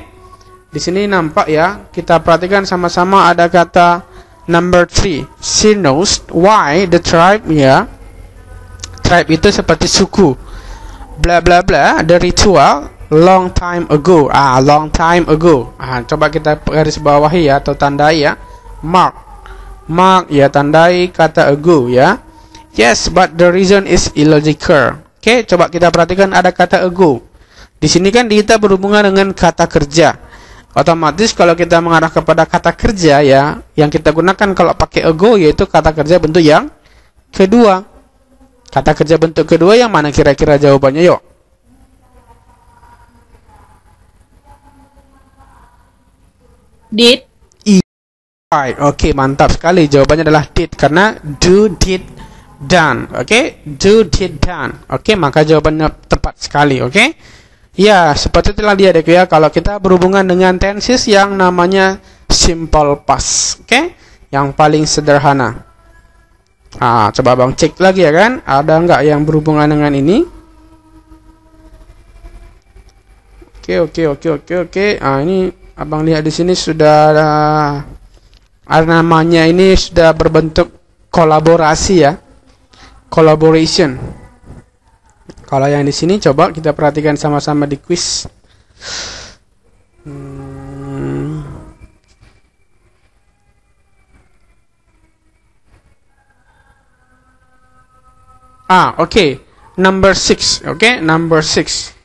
Di sini nampak ya, kita perhatikan sama-sama ada kata number 3. She knows why the tribe ya. Tribe itu seperti suku. Bla bla bla, the ritual long time ago. Long time ago. Coba kita garis bawahi ya atau tandai ya. Mark ya, tandai kata ago ya. Yes, but the reason is illogical. Oke, coba kita perhatikan ada kata ago. Di sini kan kita berhubungan dengan kata kerja. Otomatis kalau kita mengarah kepada kata kerja ya, yang kita gunakan kalau pakai ago yaitu kata kerja bentuk yang kedua. Kata kerja bentuk kedua yang mana kira-kira jawabannya, yuk? Did. Right. Oke, mantap sekali. Jawabannya adalah did karena do, did, done. Oke, do, did, done. Oke, maka jawabannya tepat sekali. Oke. Ya, seperti itulah dia dek ya. Kalau kita berhubungan dengan tenses yang namanya simple past. Oke, yang paling sederhana. Coba abang cek lagi ya kan, ada nggak yang berhubungan dengan ini? Oke. Ini abang lihat di sini sudah namanya ini sudah berbentuk kolaborasi ya, collaboration. Kalau yang di sini coba kita perhatikan sama-sama di quiz. Oke. Number 6. Oke, number 6.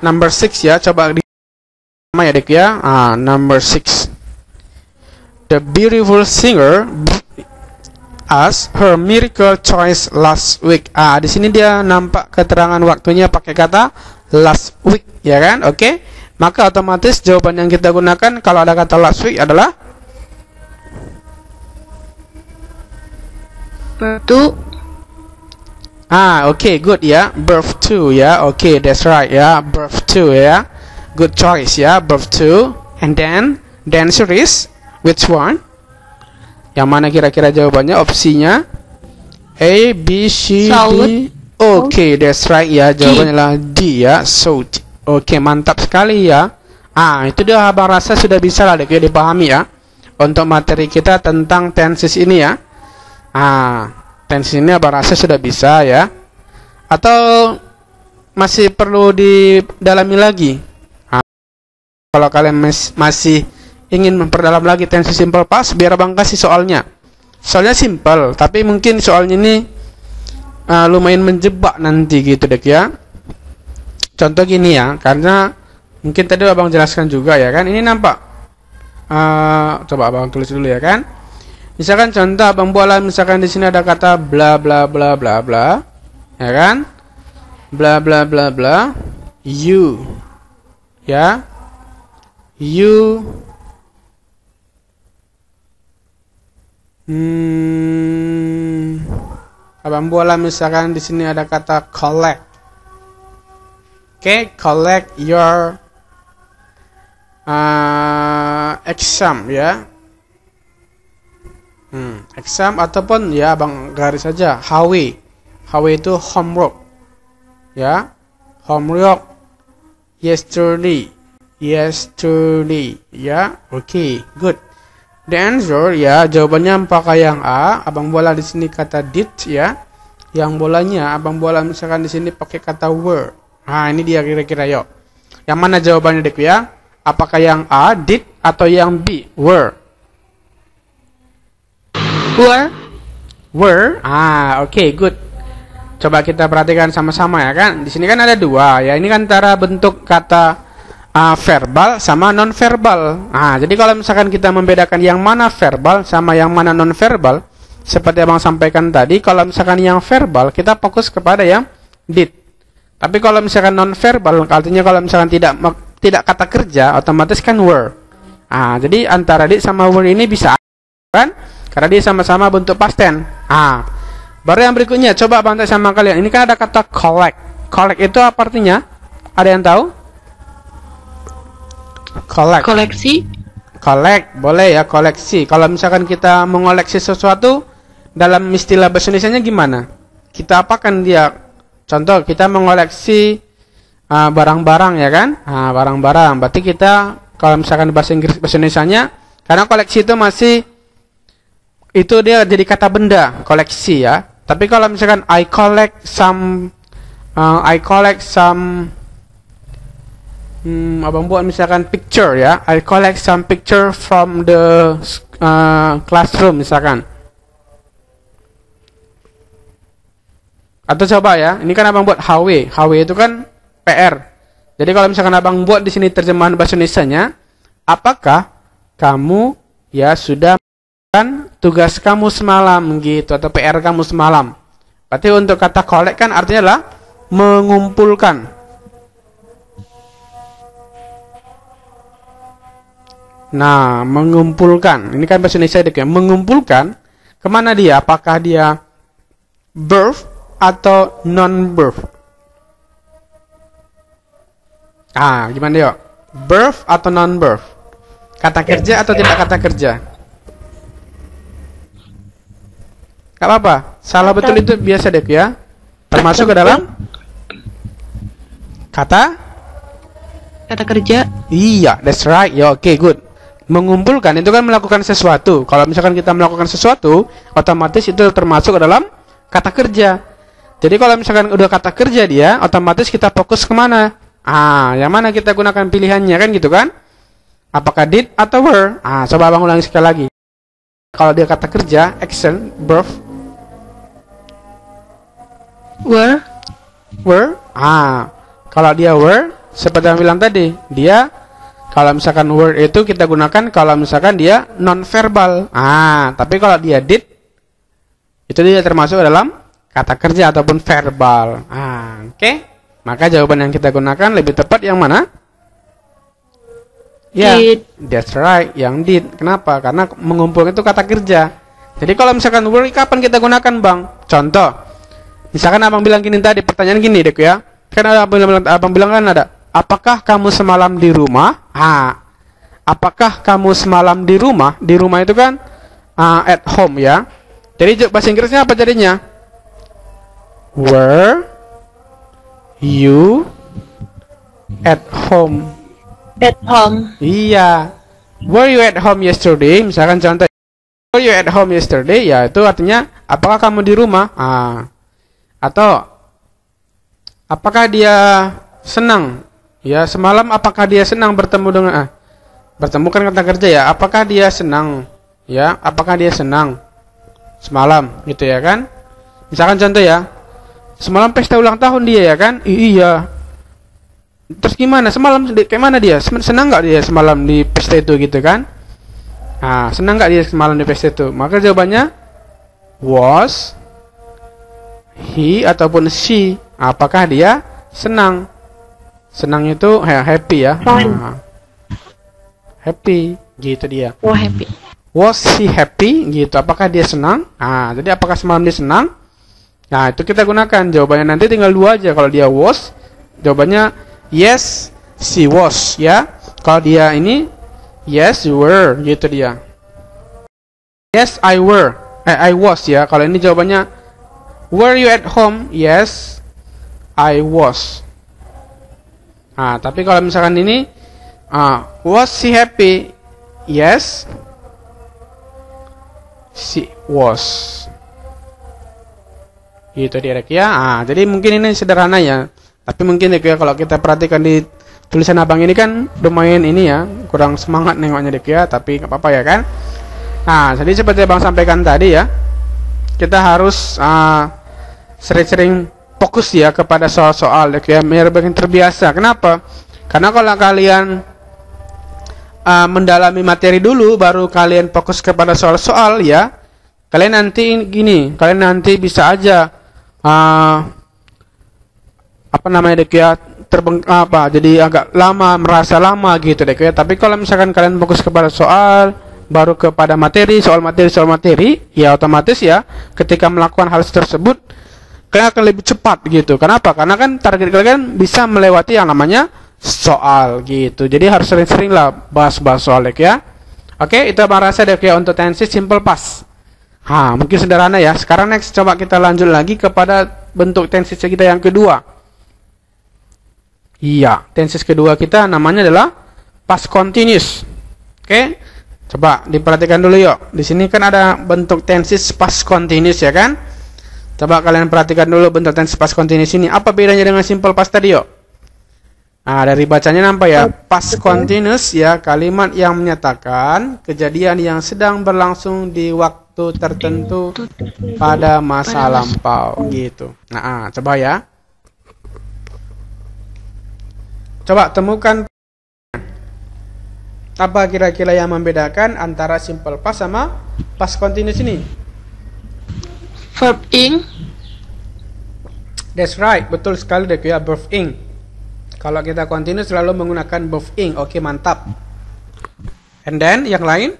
Number 6 ya, coba di sama ya dek ya. Number 6. The beautiful singer as her miracle choice last week. Di sini dia nampak keterangan waktunya pakai kata last week ya kan? Oke. Maka otomatis jawaban yang kita gunakan kalau ada kata last week adalah Verb to. Oke, good ya. Verb to ya. Oke, that's right ya. Verb to ya. Good choice ya. Verb to. And then the answer is which one? Yang mana kira-kira jawabannya? Opsinya A, B, C, D. Oke, that's right ya. Jawabannya adalah D ya. Sought. Oke, mantap sekali ya. Itu dia abang rasa sudah bisa lah dipahami ya untuk materi kita tentang tenses ini ya. Tenses ini abang rasa sudah bisa ya. Atau masih perlu didalami lagi? Kalau kalian masih ingin memperdalam lagi tensi simple past, biar abang kasih soalnya. Soalnya simple, tapi mungkin soalnya ini lumayan menjebak nanti gitu dek ya. Contoh gini ya, karena mungkin tadi abang jelaskan juga ya kan. Ini nampak. Coba abang tulis dulu ya kan. Misalkan contoh abang buat, misalkan di sini ada kata bla bla bla bla bla, ya kan? Bla bla bla bla, you, ya, you, abang buat misalkan di sini ada kata collect, oke, collect your exam ya. Exam ataupun ya abang garis saja HW. HW itu homework. Ya. Homework yesterday. Yesterday. Ya. Oke, good. The answer ya jawabannya apakah yang A? Abang bola di sini kata did ya. Yang bolanya abang bola misalkan di sini pakai kata were. Nah, ini dia kira-kira yuk. Yang mana jawabannya dek ya? Apakah yang A did atau yang B were? Were. Oke, good. Coba kita perhatikan sama-sama ya kan. Di sini kan ada dua ya. Ini kan antara bentuk kata verbal sama non verbal. Jadi kalau misalkan kita membedakan yang mana verbal sama yang mana non verbal, seperti abang sampaikan tadi, kalau misalkan yang verbal kita fokus kepada yang did. Tapi kalau misalkan non verbal, artinya kalau misalkan tidak kata kerja, otomatis kan were. Jadi antara did sama were ini bisa kan? Karena dia sama-sama bentuk past tense. Baru yang berikutnya, coba abang tanya sama kalian. Ini kan ada kata collect. Collect itu apa artinya? Ada yang tahu? Collect. Koleksi. Collect, boleh ya, koleksi. Kalau misalkan kita mengoleksi sesuatu, dalam istilah bahasa Indonesianya gimana? Kita apakan dia? Contoh, kita mengoleksi barang-barang ya kan? Barang-barang. Berarti kita, kalau misalkan bahasa Inggris, bahasa Indonesianya, karena koleksi itu masih itu dia jadi kata benda, koleksi ya. Tapi kalau misalkan I collect some abang buat misalkan picture ya. I collect some picture from the classroom misalkan. Atau coba ya, ini kan abang buat HW. HW itu kan PR. Jadi kalau misalkan abang buat di sini terjemahan bahasa Indonesianya, apakah kamu ya sudah kan tugas kamu semalam gitu atau PR kamu semalam. Berarti untuk kata collect kan artinya adalah mengumpulkan. Nah, mengumpulkan. Ini kan bahasa Indonesia ya, mengumpulkan. Kemana dia? Apakah dia verb atau non verb? Gimana yuk? Verb atau non verb? Kata kerja atau tidak kata kerja? Gak apa-apa, salah betul itu biasa deh ya. Termasuk ke dalam kata kerja. Iya, that's right. Ya, oke, good. Mengumpulkan itu kan melakukan sesuatu. Kalau misalkan kita melakukan sesuatu, otomatis itu termasuk ke dalam kata kerja. Jadi kalau misalkan udah kata kerja dia, otomatis kita fokus kemana? Yang mana kita gunakan pilihannya kan gitu kan? Apakah did atau were? Coba abang ulangi sekali lagi. Kalau dia kata kerja, action, verb. Were. Kalau dia were, seperti yang bilang tadi, dia kalau misalkan were itu kita gunakan kalau misalkan dia non verbal. Tapi kalau dia did, itu dia termasuk dalam kata kerja ataupun verbal. Oke. Maka jawaban yang kita gunakan lebih tepat yang mana? Ya, that's right, yang did. Kenapa? Karena mengumpulkan itu kata kerja. Jadi kalau misalkan were kapan kita gunakan, Bang? Contoh. Misalkan abang bilang gini tadi, pertanyaan gini dek ya. Kan ada abang bilang kan ada, apakah kamu semalam di rumah? Apakah kamu semalam di rumah? Di rumah itu kan at home ya. Jadi bahasa Inggrisnya apa jadinya? Were you at home? At home. Iya. Were you at home yesterday? Misalkan contoh, were you at home yesterday? Ya itu artinya apakah kamu di rumah? Atau apakah dia senang Ya, semalam apakah dia senang bertemu dengan bertemu kan kata kerja ya. Apakah dia senang? Ya, apakah dia senang semalam gitu ya kan? Misalkan contoh ya. Semalam pesta ulang tahun dia ya kan? Iya. Terus gimana? Semalam kayak mana dia? Senang nggak dia semalam di pesta itu gitu kan? Nah, senang nggak dia semalam di pesta itu? Maka jawabannya was he ataupun she. Apakah dia senang? Senang itu happy ya. Nah, happy gitu dia. Oh, happy. Was he happy gitu. Apakah dia senang? Nah, jadi apakah semalam dia senang? Nah, itu kita gunakan. Jawabannya nanti tinggal 2 aja. Kalau dia was, jawabannya yes, she was ya. Kalau dia ini yes, you were gitu dia. Yes, I were. I was ya. Kalau ini jawabannya were you at home? Yes, I was. Nah, tapi kalau misalkan ini was she happy? Yes, she was. Gitu dia ya. Jadi mungkin ini sederhana ya. Tapi mungkin ya kalau kita perhatikan di tulisan abang ini kan lumayan ini ya, kurang semangat nengoknya ya. Tapi nggak apa-apa ya kan. Nah, jadi seperti abang sampaikan tadi ya, kita harus sering-sering fokus ya kepada soal-soal ya, biar makin terbiasa. Kenapa? Karena kalau kalian mendalami materi dulu baru kalian fokus kepada soal-soal ya, kalian nanti gini, kalian nanti bisa aja jadi agak lama, merasa lama gitu deh ya. Tapi kalau misalkan kalian fokus kepada soal baru kepada materi, soal materi ya, otomatis ya ketika melakukan hal tersebut kalian akan lebih cepat gitu. Kenapa? Karena kan target kalian bisa melewati yang namanya soal gitu. Jadi harus sering-sering lah bahas-bahas soal ya. Oke, itu abang rasa deh ya untuk tenses simple past. Mungkin sederhana ya. Sekarang next coba kita lanjut lagi kepada bentuk tenses kita yang kedua. Iya, tenses kedua kita namanya adalah past continuous. Oke. Coba diperhatikan dulu yuk. Di sini kan ada bentuk tenses past continuous ya kan? Coba kalian perhatikan dulu bentuk tense past continuous ini. Apa bedanya dengan simple past tadi yuk? Nah, dari bacanya nampak ya. Past continuous ya, kalimat yang menyatakan kejadian yang sedang berlangsung di waktu tertentu pada masa lampau gitu. Nah, coba ya. Coba temukan apa kira-kira yang membedakan antara simple past sama past continuous ini. Verb ing. That's right, betul sekali deh ya, verb ing. Kalau kita continuous selalu menggunakan verb ing. Oke, mantap. And then yang lain?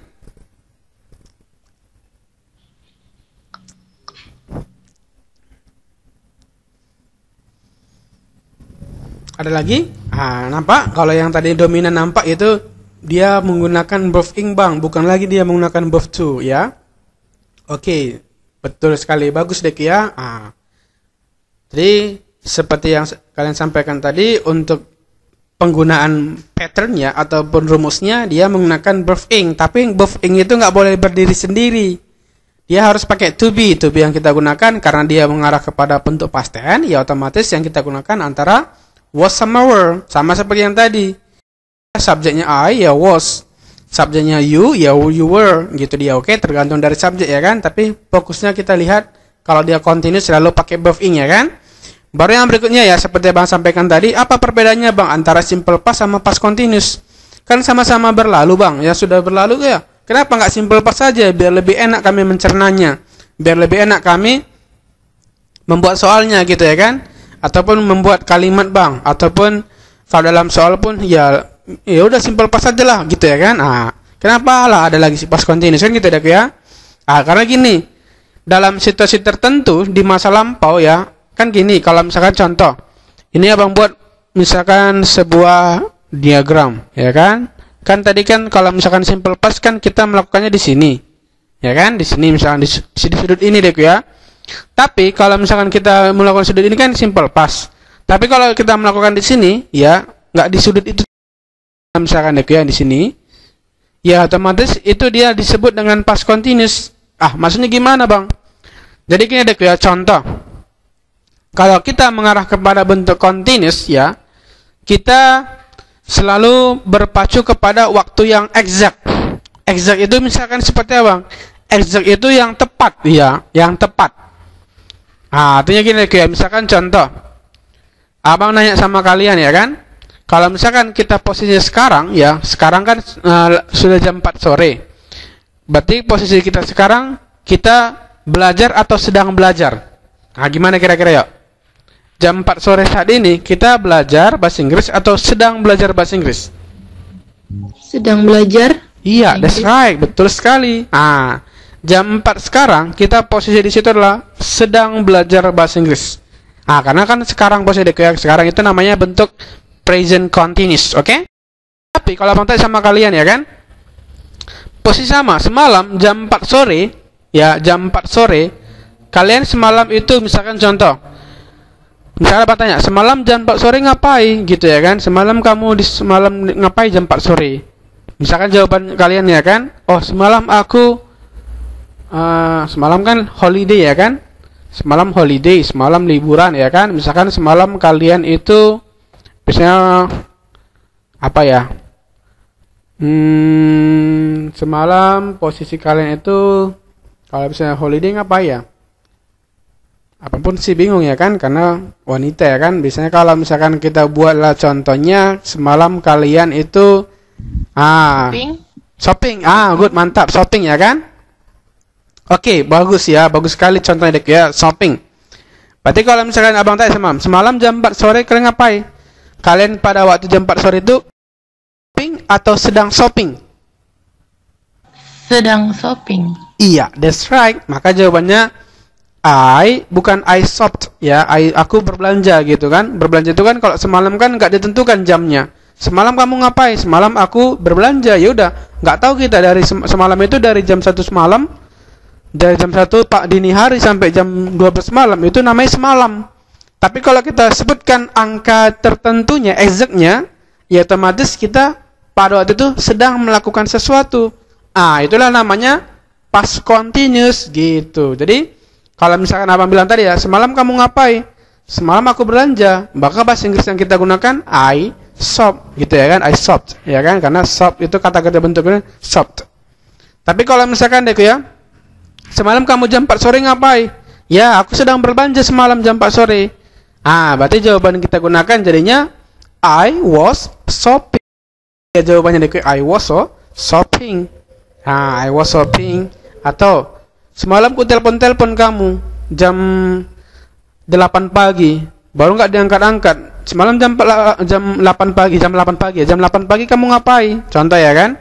Ada lagi? Nampak? Kalau yang tadi dominan nampak itu dia menggunakan verb ing bang, bukan lagi dia menggunakan verb to ya. Oke. Betul sekali, bagus deh ya. Jadi seperti yang kalian sampaikan tadi, untuk penggunaan patternnya ataupun rumusnya dia menggunakan verb ing. Tapi verb ing itu nggak boleh berdiri sendiri. Dia harus pakai to be yang kita gunakan karena dia mengarah kepada bentuk past tense. Ya otomatis yang kita gunakan antara was sama were, sama seperti yang tadi. Subjeknya I ya was. Subjeknya you, ya you were, gitu dia. Oke, tergantung dari subjek ya kan. Tapi fokusnya kita lihat kalau dia continuous selalu pakai verb ing ya kan. Baru yang berikutnya ya, seperti bang sampaikan tadi, apa perbedaannya bang antara simple past sama past continuous? Kan sama-sama berlalu bang, ya sudah berlalu ya. Kenapa nggak simple past saja? Biar lebih enak kami mencernanya, biar lebih enak kami membuat soalnya gitu ya kan. Ataupun membuat kalimat bang, ataupun kalau dalam soal pun ya udah simple past aja lah gitu ya kan. Kenapa lah ada lagi past continuous kan gitu ya. Karena gini, dalam situasi tertentu di masa lampau ya, kan gini, kalau misalkan contoh, ini abang buat misalkan sebuah diagram ya kan. Kan tadi kan kalau misalkan simple past kan kita melakukannya di sini. Ya kan? Di sini misalkan di sudut ini deh ya. Tapi kalau misalkan kita melakukan sudut ini kan simple past. Tapi kalau kita melakukan di sini ya, nggak di sudut itu, misalkan ya di sini, ya otomatis itu dia disebut dengan past continuous. Maksudnya gimana bang? Jadi gini deh ya, contoh. Kalau kita mengarah kepada bentuk continuous ya, kita selalu berpacu kepada waktu yang exact. Exact itu misalkan seperti apa? Exact itu yang tepat, ya, yang tepat. Artinya gini kayak misalkan contoh, abang nanya sama kalian ya kan, kalau misalkan kita posisinya sekarang ya, sekarang kan sudah jam 4 sore, berarti posisi kita sekarang kita belajar atau sedang belajar. Gimana kira-kira ya? Jam 4 sore saat ini kita belajar bahasa Inggris atau sedang belajar bahasa Inggris? Sedang belajar. Iya, that's right, betul sekali. Jam 4 sekarang kita posisi di situ adalah sedang belajar bahasa Inggris. Karena kan sekarang posisi sekarang itu namanya bentuk present continuous, oke? Tapi kalau abang tanya sama kalian ya kan, posisi sama, semalam jam 4 sore, ya jam 4 sore, kalian semalam itu misalkan contoh, misalkan abang tanya, semalam jam 4 sore ngapain gitu ya kan, semalam kamu semalam ngapain jam 4 sore? Misalkan jawaban kalian ya kan, oh semalam aku semalam kan holiday ya kan, semalam holiday, semalam liburan ya kan. Misalkan semalam kalian itu biasanya apa ya, semalam posisi kalian itu kalau misalnya holiday ngapain ya, apapun sih bingung ya kan, karena wanita ya kan. Biasanya kalau misalkan kita buatlah contohnya, semalam kalian itu shopping. Good, mantap, shopping ya kan. Oke, bagus ya, bagus sekali contohnya dek ya, shopping. Berarti kalau misalkan abang tanya semalam jam 4 sore kalian ngapain? Kalian pada waktu jam 4 sore itu shopping atau sedang shopping? Sedang shopping. Iya, that's right. Maka jawabannya bukan I shopped ya, aku berbelanja gitu kan. Berbelanja itu kan kalau semalam kan nggak ditentukan jamnya. Semalam kamu ngapain? Semalam aku berbelanja. Ya udah, nggak tahu kita dari semalam itu dari jam 1 semalam. Dari jam 1 dini hari sampai jam 12 malam itu namanya semalam. Tapi kalau kita sebutkan angka tertentunya, exactnya, ya otomatis kita pada waktu itu sedang melakukan sesuatu. Itulah namanya past continuous gitu. Jadi kalau misalkan abang bilang tadi ya, semalam kamu ngapain? Semalam aku belanja. Maka bahasa Inggris yang kita gunakan I shop gitu ya kan, I shopped ya kan, karena shop itu kata kerja bentuknya shopped. Tapi kalau misalkan deh ya, semalam kamu jam 4 sore ngapain? Ya, aku sedang berbelanja semalam jam 4 sore. Berarti jawaban kita gunakan jadinya I was shopping. Ya, jawabannya deh I was shopping. I was shopping. Atau semalam ku telepon kamu jam 8 pagi, baru nggak diangkat-angkat. Semalam jam 8 pagi, jam 8 pagi kamu ngapain? Contoh ya kan?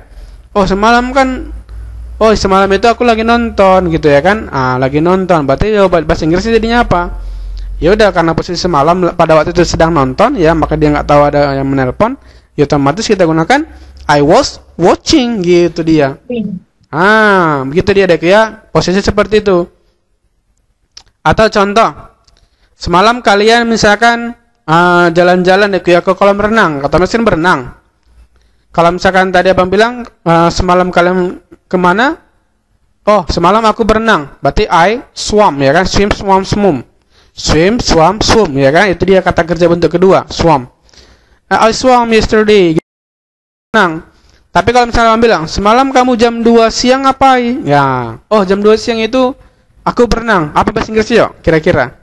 Semalam itu aku lagi nonton gitu ya kan? Lagi nonton. Berarti jawaban bahasa Inggrisnya jadinya apa? Ya udah, karena posisi semalam pada waktu itu sedang nonton ya, maka dia nggak tahu ada yang menelpon. Ya otomatis kita gunakan I was watching gitu dia. Begitu dia deh ya. Posisi seperti itu. Atau contoh, semalam kalian misalkan jalan-jalan deh ya ke kolam renang, kata mesin berenang. Kalau misalkan tadi abang bilang semalam kalian kemana? Oh, semalam aku berenang. Berarti I swam ya kan? Swim, swam, swum. Swim, swam, swum ya kan? Itu dia kata kerja bentuk kedua, swam. I swam yesterday. Berenang. Tapi kalau misalnya abang bilang semalam kamu jam 2 siang ngapain? Ya. Oh, jam 2 siang itu aku berenang. Apa bahasa Inggrisnya yuk? Kira-kira?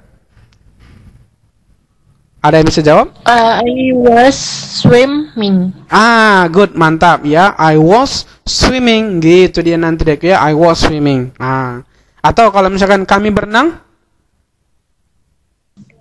Ada yang bisa jawab? I was swimming. Good, mantap ya. I was swimming gitu dia nanti deh ya. I was swimming. Atau kalau misalkan kami berenang?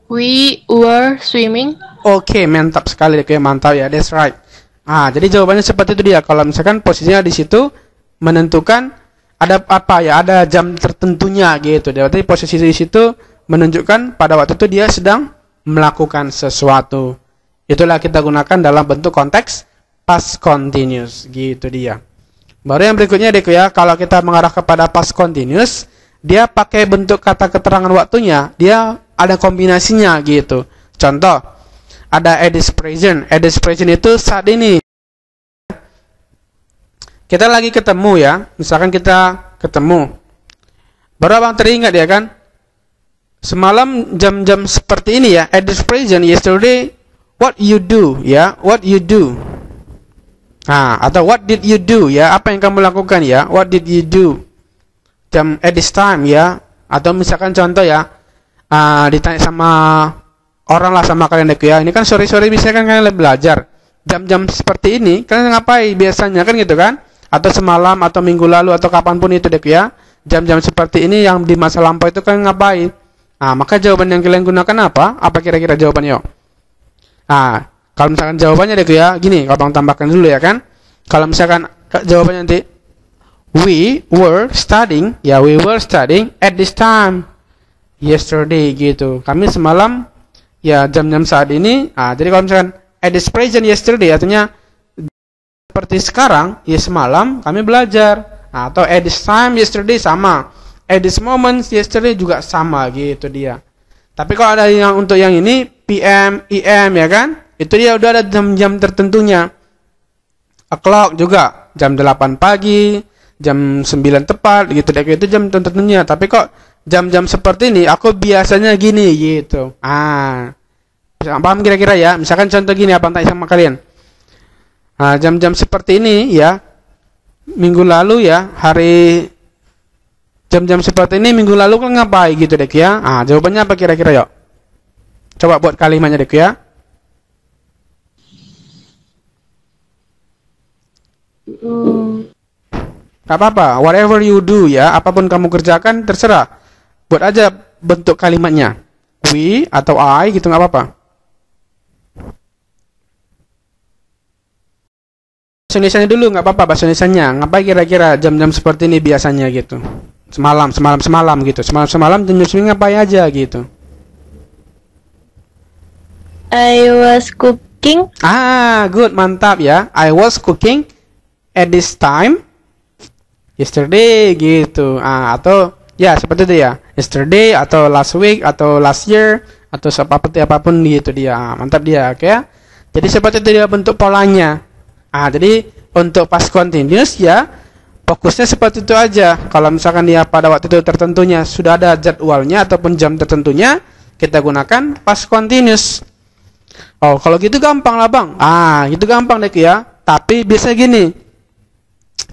We were swimming. Oke, mantap sekali deh ya, mantap ya. That's right. Jadi jawabannya seperti itu dia. Kalau misalkan posisinya di situ menentukan ada apa ya? Ada jam tertentunya gitu. Berarti posisi di situ menunjukkan pada waktu itu dia sedang melakukan sesuatu. Itulah kita gunakan dalam bentuk konteks past continuous gitu dia. Baru yang berikutnya deh ya, kalau kita mengarah kepada past continuous, dia pakai bentuk kata keterangan waktunya, dia ada kombinasinya gitu. Contoh, ada at this present. At this present itu saat ini. Kita lagi ketemu ya, misalkan kita ketemu. Baru abang teringat ya kan? Semalam jam-jam seperti ini ya, at this present, yesterday what you do ya, what you do. Nah, atau what did you do ya, apa yang kamu lakukan ya, what did you do jam at this time ya. Atau misalkan contoh ya, ditanya sama orang lah sama kalian dek ya, ini kan sore-sore biasanya kan kalian belajar, jam-jam seperti ini kalian ngapain biasanya kan gitu kan, atau semalam atau minggu lalu atau kapanpun itu dek ya, jam-jam seperti ini yang di masa lampau itu kalian ngapain. Nah, maka jawaban yang kalian gunakan apa kira-kira jawabannya yuk. Nah, kalau misalkan jawabannya deh ya, gini, kalau bang tambahkan dulu ya kan. Kalau misalkan jawabannya nanti we were studying, ya we were studying at this time yesterday gitu. Kami semalam ya jam-jam saat ini. Jadi kalau misalkan at this present yesterday artinya seperti sekarang, ya semalam kami belajar. Atau at this time yesterday sama. At this moment yesterday juga sama gitu dia. Tapi kalau ada yang untuk yang ini PM, EM ya kan? Itu dia udah ada jam-jam tertentunya. O'clock juga jam 8 pagi, jam 9 tepat gitu deh, itu jam tertentunya. Tapi kok jam-jam seperti ini aku biasanya gini gitu. Paham kira-kira ya? Misalkan contoh gini apa tanya sama kalian. Jam-jam seperti ini ya, minggu lalu ya, hari jam-jam seperti ini minggu lalu kan ngapain gitu deh ya. Jawabannya apa kira-kira yuk? Coba buat kalimatnya deh ya. Gak apa-apa, whatever you do ya, apapun kamu kerjakan terserah. Buat aja bentuk kalimatnya. We atau I gitu gak apa-apa. Bahasa Indonesianya dulu gak apa-apa, bahasa Indonesianya. Ngapain kira-kira jam-jam seperti ini biasanya gitu. Semalam gitu. Semalam jam-jam segini ngapain aja gitu. I was cooking. Good, mantap ya. I was cooking at this time yesterday gitu. Atau ya seperti itu ya, yesterday atau last week atau last year atau seperti apapun gitu dia. Mantap dia, oke ya. Jadi seperti itu dia bentuk polanya. Jadi untuk past continuous ya fokusnya seperti itu aja. Kalau misalkan dia pada waktu itu tertentunya sudah ada jadwalnya ataupun jam tertentunya, kita gunakan past continuous. Kalau gitu gampang lah bang. Gitu gampang deh ya. Tapi biasanya gini,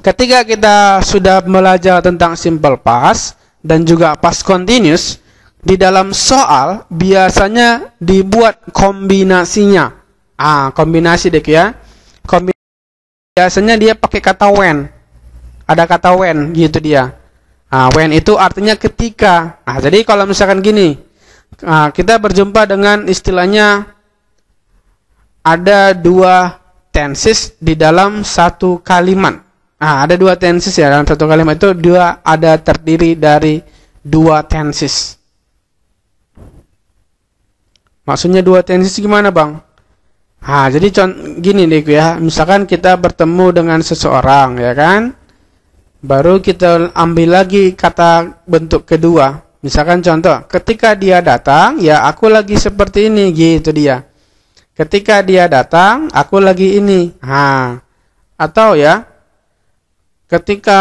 ketika kita sudah belajar tentang simple past dan juga past continuous, di dalam soal biasanya dibuat kombinasinya. Kombinasi deh ya. Biasanya dia pakai kata when. Ada kata when gitu dia. When itu artinya ketika. Jadi kalau misalkan gini, kita berjumpa dengan istilahnya ada dua tenses di dalam satu kalimat. Ada dua tenses ya dalam satu kalimat itu, ada terdiri dari dua tenses. Maksudnya dua tenses gimana bang? Jadi gini deh ya, misalkan kita bertemu dengan seseorang ya kan, baru kita ambil lagi kata bentuk kedua. Misalkan contoh, ketika dia datang, ya aku lagi seperti ini gitu dia. Ketika dia datang, aku lagi ini. Atau ya, ketika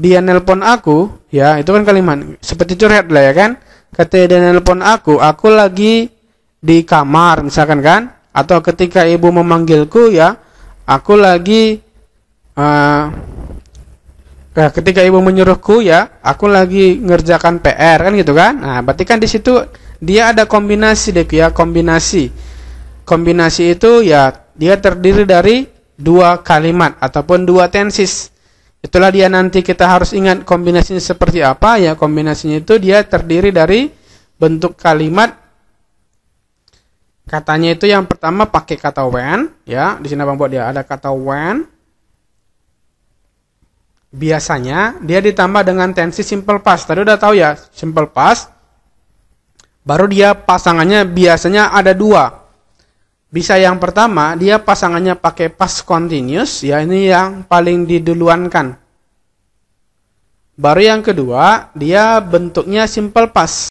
dia nelpon aku, ya itu kan kalimat seperti curhat lah ya kan. Ketika dia nelpon aku lagi di kamar misalkan kan. Atau ketika ibu memanggilku ya, aku lagi ketika ibu menyuruhku ya, aku lagi ngerjakan PR kan gitu kan. Berarti kan di situ dia ada kombinasi deh ya, kombinasi. Kombinasi itu ya dia terdiri dari dua kalimat ataupun dua tenses. Itulah dia nanti kita harus ingat kombinasinya seperti apa ya. Kombinasinya itu dia terdiri dari bentuk kalimat. Katanya itu yang pertama pakai kata when ya. Di sini Bang buat dia ada kata when. Biasanya dia ditambah dengan tensi simple past. Tadi udah tahu ya, simple past. Baru dia pasangannya biasanya ada dua. Bisa yang pertama, dia pasangannya pakai past continuous, ya ini yang paling diduluankan. Baru yang kedua, dia bentuknya simple past.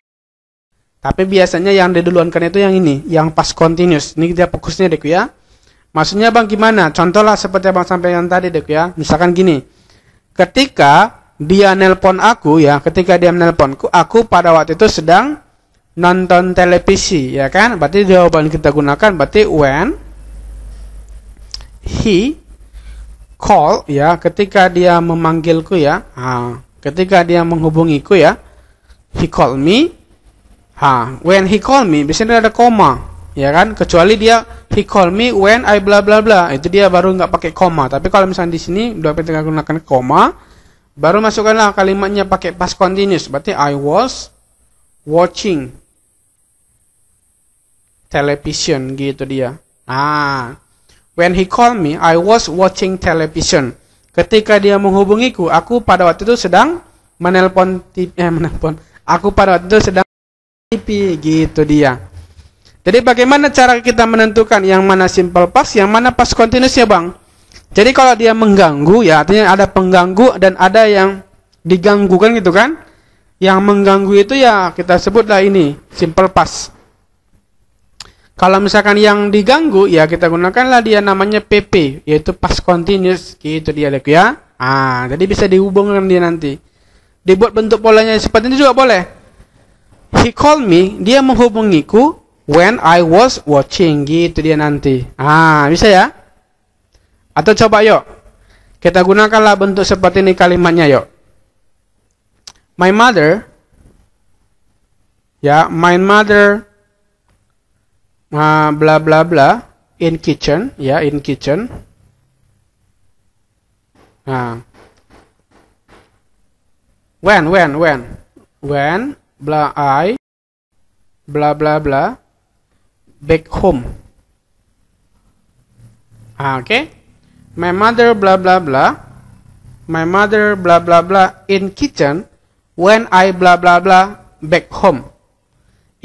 Tapi biasanya yang diduluankan itu yang ini, yang past continuous. Ini dia fokusnya dek ya. Maksudnya bang gimana? Contohlah seperti abang sampaikan tadi dek ya. Misalkan gini, ketika dia nelpon aku ya, ketika dia menelponku, aku pada waktu itu sedang nonton televisi, ya kan? Berarti jawaban kita gunakan berarti when he call, ya, ketika dia memanggilku, ya. Ketika dia menghubungiku, ya. He call me. When he call me, biasanya ada koma, ya kan? Kecuali dia he call me when I bla bla bla, itu dia baru nggak pakai koma. Tapi kalau misalnya di sini udah kita gunakan koma, baru masukkanlah kalimatnya pakai past continuous. Berarti I was watching television, gitu dia. When he called me, I was watching television. Ketika dia menghubungiku, aku pada waktu itu sedang menelpon Aku pada waktu itu sedang TV, gitu dia. Jadi bagaimana cara kita menentukan yang mana simple past, yang mana past continuous, ya Bang? Jadi kalau dia mengganggu, ya artinya ada pengganggu dan ada yang diganggu, kan gitu kan? Yang mengganggu itu ya kita sebutlah ini simple past. Kalau misalkan yang diganggu, ya kita gunakanlah dia namanya PP, yaitu past continuous, gitu dia, ya. Jadi bisa dihubungkan dia nanti. Dibuat bentuk polanya seperti ini juga boleh. He called me, dia menghubungiku when I was watching, gitu dia nanti. Bisa ya? Atau coba yuk, kita gunakanlah bentuk seperti ini kalimatnya yuk. My mother, ya, my mother, bla bla bla, in kitchen, ya, in kitchen. When bla I bla bla bla back home. Okay. My mother bla bla bla. My mother bla bla bla in kitchen when I bla bla bla back home.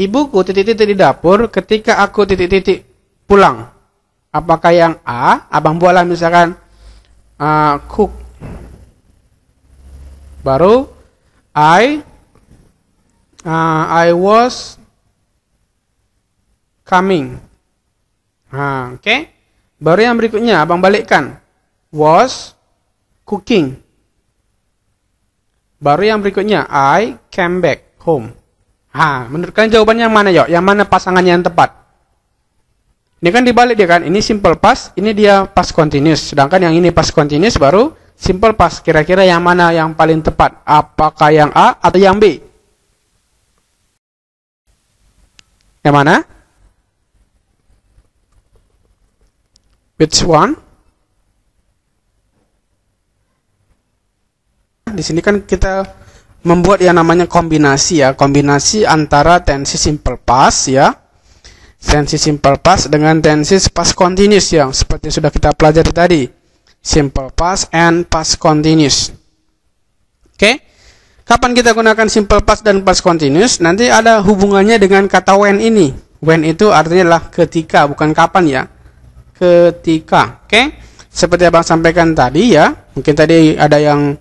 Ibuku titik-titik di dapur ketika aku titik-titik pulang. Apakah yang A? Abang buatlah misalkan cook. Baru I was coming. Okay. Baru yang berikutnya abang balikkan. Was cooking. Baru yang berikutnya I came back home. Menurut kalian jawabannya yang mana yuk? Yang mana pasangannya yang tepat? Ini kan dibalik dia kan. Ini simple past, ini dia past continuous. Sedangkan yang ini past continuous baru simple past. Kira-kira yang mana yang paling tepat? Apakah yang A atau yang B? Yang mana? Which one? Di sini kan kita membuat yang namanya kombinasi, ya, kombinasi antara tensi simple past, ya, tensi simple past dengan tensi past continuous yang seperti sudah kita pelajari tadi, simple past and past continuous. Oke. Kapan kita gunakan simple past dan past continuous? Nanti ada hubungannya dengan kata when ini. When itu artinya adalah ketika, bukan kapan, ya. Ketika. Oke. Seperti abang sampaikan tadi, ya. Mungkin tadi ada yang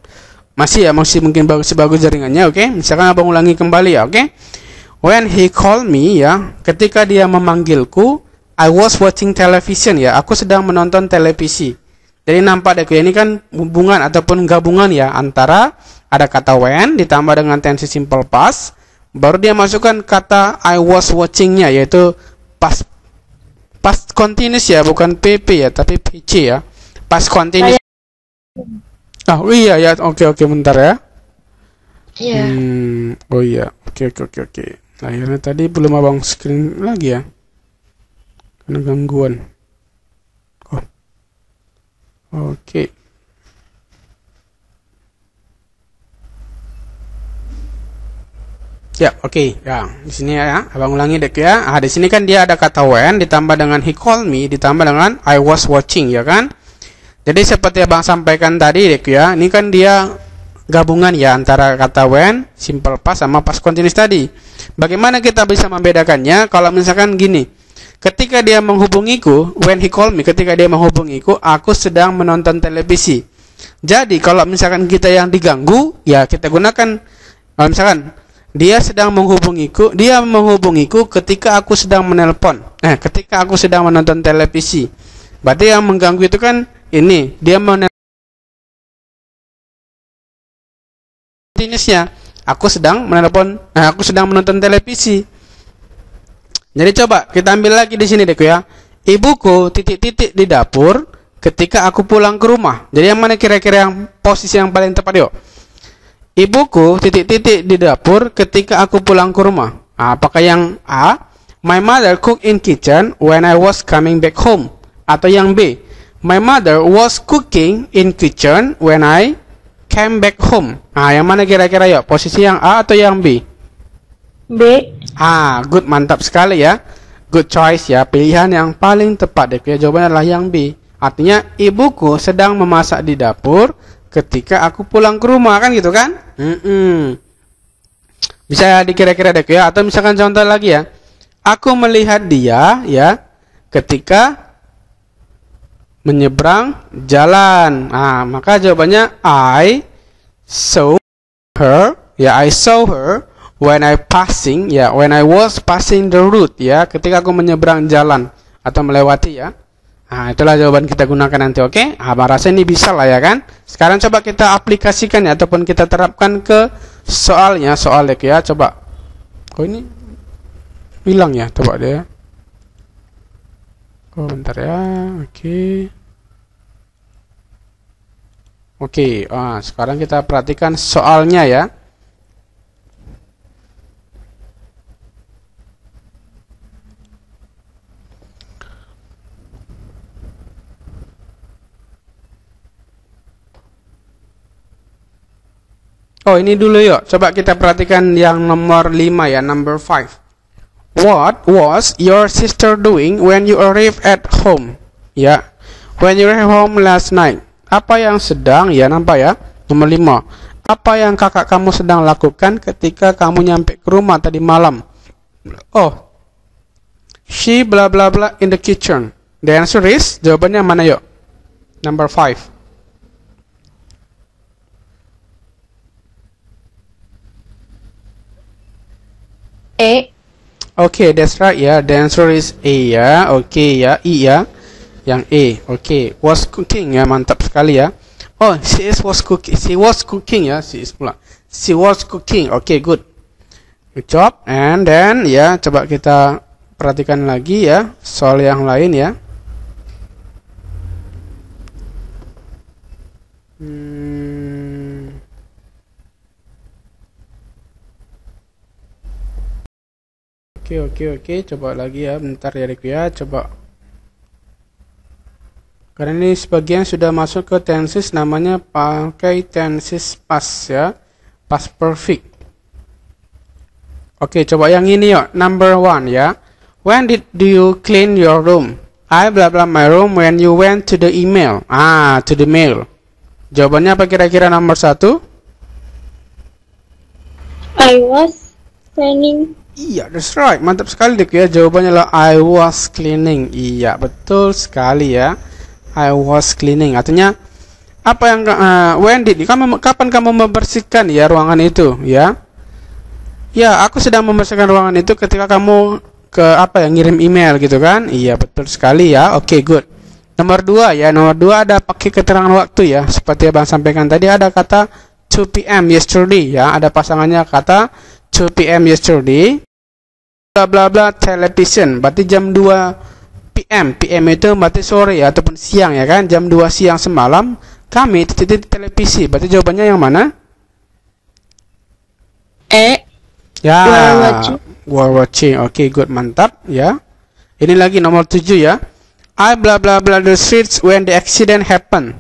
masih mungkin bagus jaringannya, oke. Misalkan abang ulangi kembali, ya, oke. When he called me, ya, ketika dia memanggilku, I was watching television, ya, aku sedang menonton televisi. Jadi nampak deh, ini kan hubungan ataupun gabungan, ya, antara ada kata when ditambah dengan tensi simple past, baru dia masukkan kata I was watching-nya, yaitu past continuous, ya, bukan PP, ya, tapi PC, ya, past continuous. Oh iya ya, oke, bentar ya. Iya. Oh iya, oke. Akhirnya tadi belum abang screen lagi, ya, karena gangguan. Oke. Ya, oke. Ya, di sini ya, abang ulangi dek ya. Di sini kan dia ada kata when ditambah dengan he called me ditambah dengan I was watching, ya kan? Jadi seperti abang sampaikan tadi dek ya, ini kan dia gabungan, ya, antara kata when, simple past sama past continuous tadi. Bagaimana kita bisa membedakannya? Kalau misalkan gini, ketika dia menghubungiku, when he called me, ketika dia menghubungiku, aku sedang menonton televisi. Jadi kalau misalkan kita yang diganggu, ya kita gunakan, kalau misalkan dia sedang menghubungiku, dia menghubungiku ketika aku sedang menelpon. Ketika aku sedang menonton televisi. Berarti yang mengganggu itu kan ini, dia continuousnya, aku sedang menelpon, aku sedang menonton televisi. Jadi coba kita ambil lagi di sini deh ya. Ibuku titik-titik di dapur ketika aku pulang ke rumah. Jadi yang mana kira-kira yang posisi yang paling tepat yuk? Ibuku titik-titik di dapur ketika aku pulang ke rumah. Apakah yang A? My mother cooked in kitchen when I was coming back home. Atau yang B? My mother was cooking in kitchen when I came back home. Yang mana kira-kira yuk? Posisi yang A atau yang B? B. Good, mantap sekali ya. Good choice ya, pilihan yang paling tepat deh. Jawabannya adalah yang B. Artinya ibuku sedang memasak di dapur ketika aku pulang ke rumah, kan gitu kan? Bisa dikira-kira deh ya. Atau misalkan contoh lagi ya. Aku melihat dia ya ketika menyeberang jalan. Maka jawabannya I saw her. Ya, I saw her when I was passing the road ya, ketika aku menyeberang jalan atau melewati ya. Itulah jawaban kita gunakan nanti, oke? Rasa ini bisa lah ya kan? Sekarang coba kita aplikasikan ya, ataupun kita terapkan ke soalnya, ya. Coba. Ini hilang ya, coba deh. Bentar ya, oke. Sekarang kita perhatikan soalnya ya. Ini dulu yuk. Coba kita perhatikan yang nomor 5 ya, number 5. What was your sister doing when you arrived at home? Ya. When you arrived home last night. Apa yang sedang ya, nampak ya? Nomor 5. Apa yang kakak kamu sedang lakukan ketika kamu nyampe ke rumah tadi malam? She blah blah blah in the kitchen. The answer is, jawabannya mana yuk? Number 5. E. Okay, that's right ya. The answer is A ya. Okay ya, E ya. Yang E. Okay, was cooking ya, mantap sekali ya. She was cooking. She was cooking ya, she is pula. She was cooking. Okay, good. Good job. And then ya, coba kita perhatikan lagi ya soal yang lain ya. Oke, coba lagi ya, bentar ya Rick ya, coba. Karena ini sebagian sudah masuk ke tenses, namanya pakai tenses past ya, past perfect. Oke, coba yang ini yuk, number 1 ya. When did you clean your room? I blah blah my room when you went to the email. To the mail. Jawabannya apa kira-kira nomor 1? I was cleaning. Iya, that's right. Mantap sekali dek ya. Jawabannya adalah I was cleaning. Iya, betul sekali ya. I was cleaning. Artinya apa yang when did kapan kamu membersihkan ya ruangan itu ya? Ya, aku sedang membersihkan ruangan itu ketika kamu ngirim email gitu kan? Iya, betul sekali ya. Oke, good. Nomor 2 ya. Nomor 2 ada pakai keterangan waktu ya. Seperti Abang sampaikan tadi ada kata 2 p.m. yesterday ya. Ada pasangannya kata 2 p.m. yesterday. Bla bla bla television. Berarti jam 2 p.m. PM itu berarti sore ya, ataupun siang ya kan. Jam 2 siang semalam kami titik televisi. Berarti jawabannya yang mana? Ya, were watching. Oke, good, mantap ya. Ini lagi nomor 7 ya. I bla bla bla the streets when the accident happened.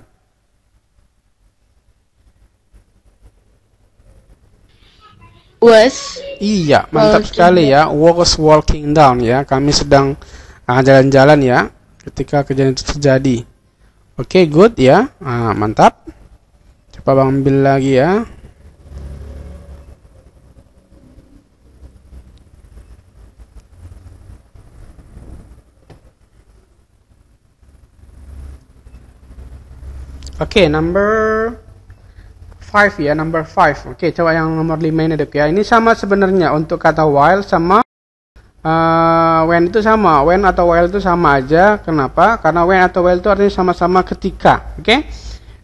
Was. Iya, mantap sekali ya. Was walking down ya. Kami sedang jalan-jalan ya ketika kejadian itu terjadi. Oke, good ya. Mantap. Coba Bang ambil lagi ya. Oke, number 5 ya, number 5. Oke, coba yang nomor 5 ini dek ya. Ini sama sebenarnya untuk kata while sama when itu sama. When atau while itu sama aja. Kenapa? Karena when atau while itu artinya sama-sama ketika. Oke?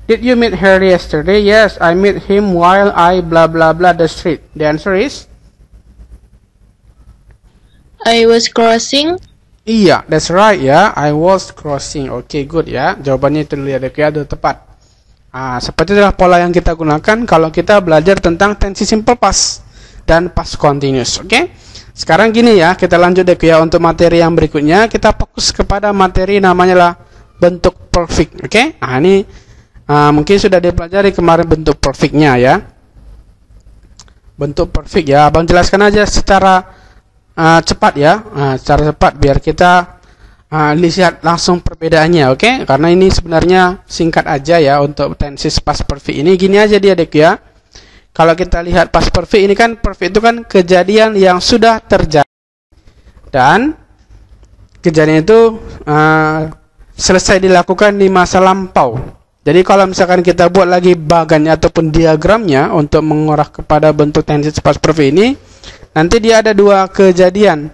Did you meet her yesterday? Yes, I met him while I blah blah blah the street. The answer is I was crossing. Iya, that's right ya. I was crossing. Oke, good ya. Jawabannya itu dulu ya, Dek ya, udah tepat. Seperti itulah pola yang kita gunakan kalau kita belajar tentang tensi simple past dan past continuous. Oke. Sekarang gini ya, kita lanjut Dek ya untuk materi yang berikutnya. Kita fokus kepada materi namanya lah bentuk perfect. Oke. Ini mungkin sudah dipelajari kemarin bentuk perfectnya ya. Bentuk perfect ya. Abang jelaskan aja secara cepat ya, secara cepat biar kita lihat langsung perbedaannya, oke? Karena ini sebenarnya singkat aja ya untuk tenses past perfect ini. Gini aja dia Dek ya. Kalau kita lihat past perfect ini kan, perfect itu kan kejadian yang sudah terjadi dan kejadian itu selesai dilakukan di masa lampau. Jadi kalau misalkan kita buat lagi bagannya ataupun diagramnya untuk mengarah kepada bentuk tenses past perfect ini, nanti dia ada dua kejadian.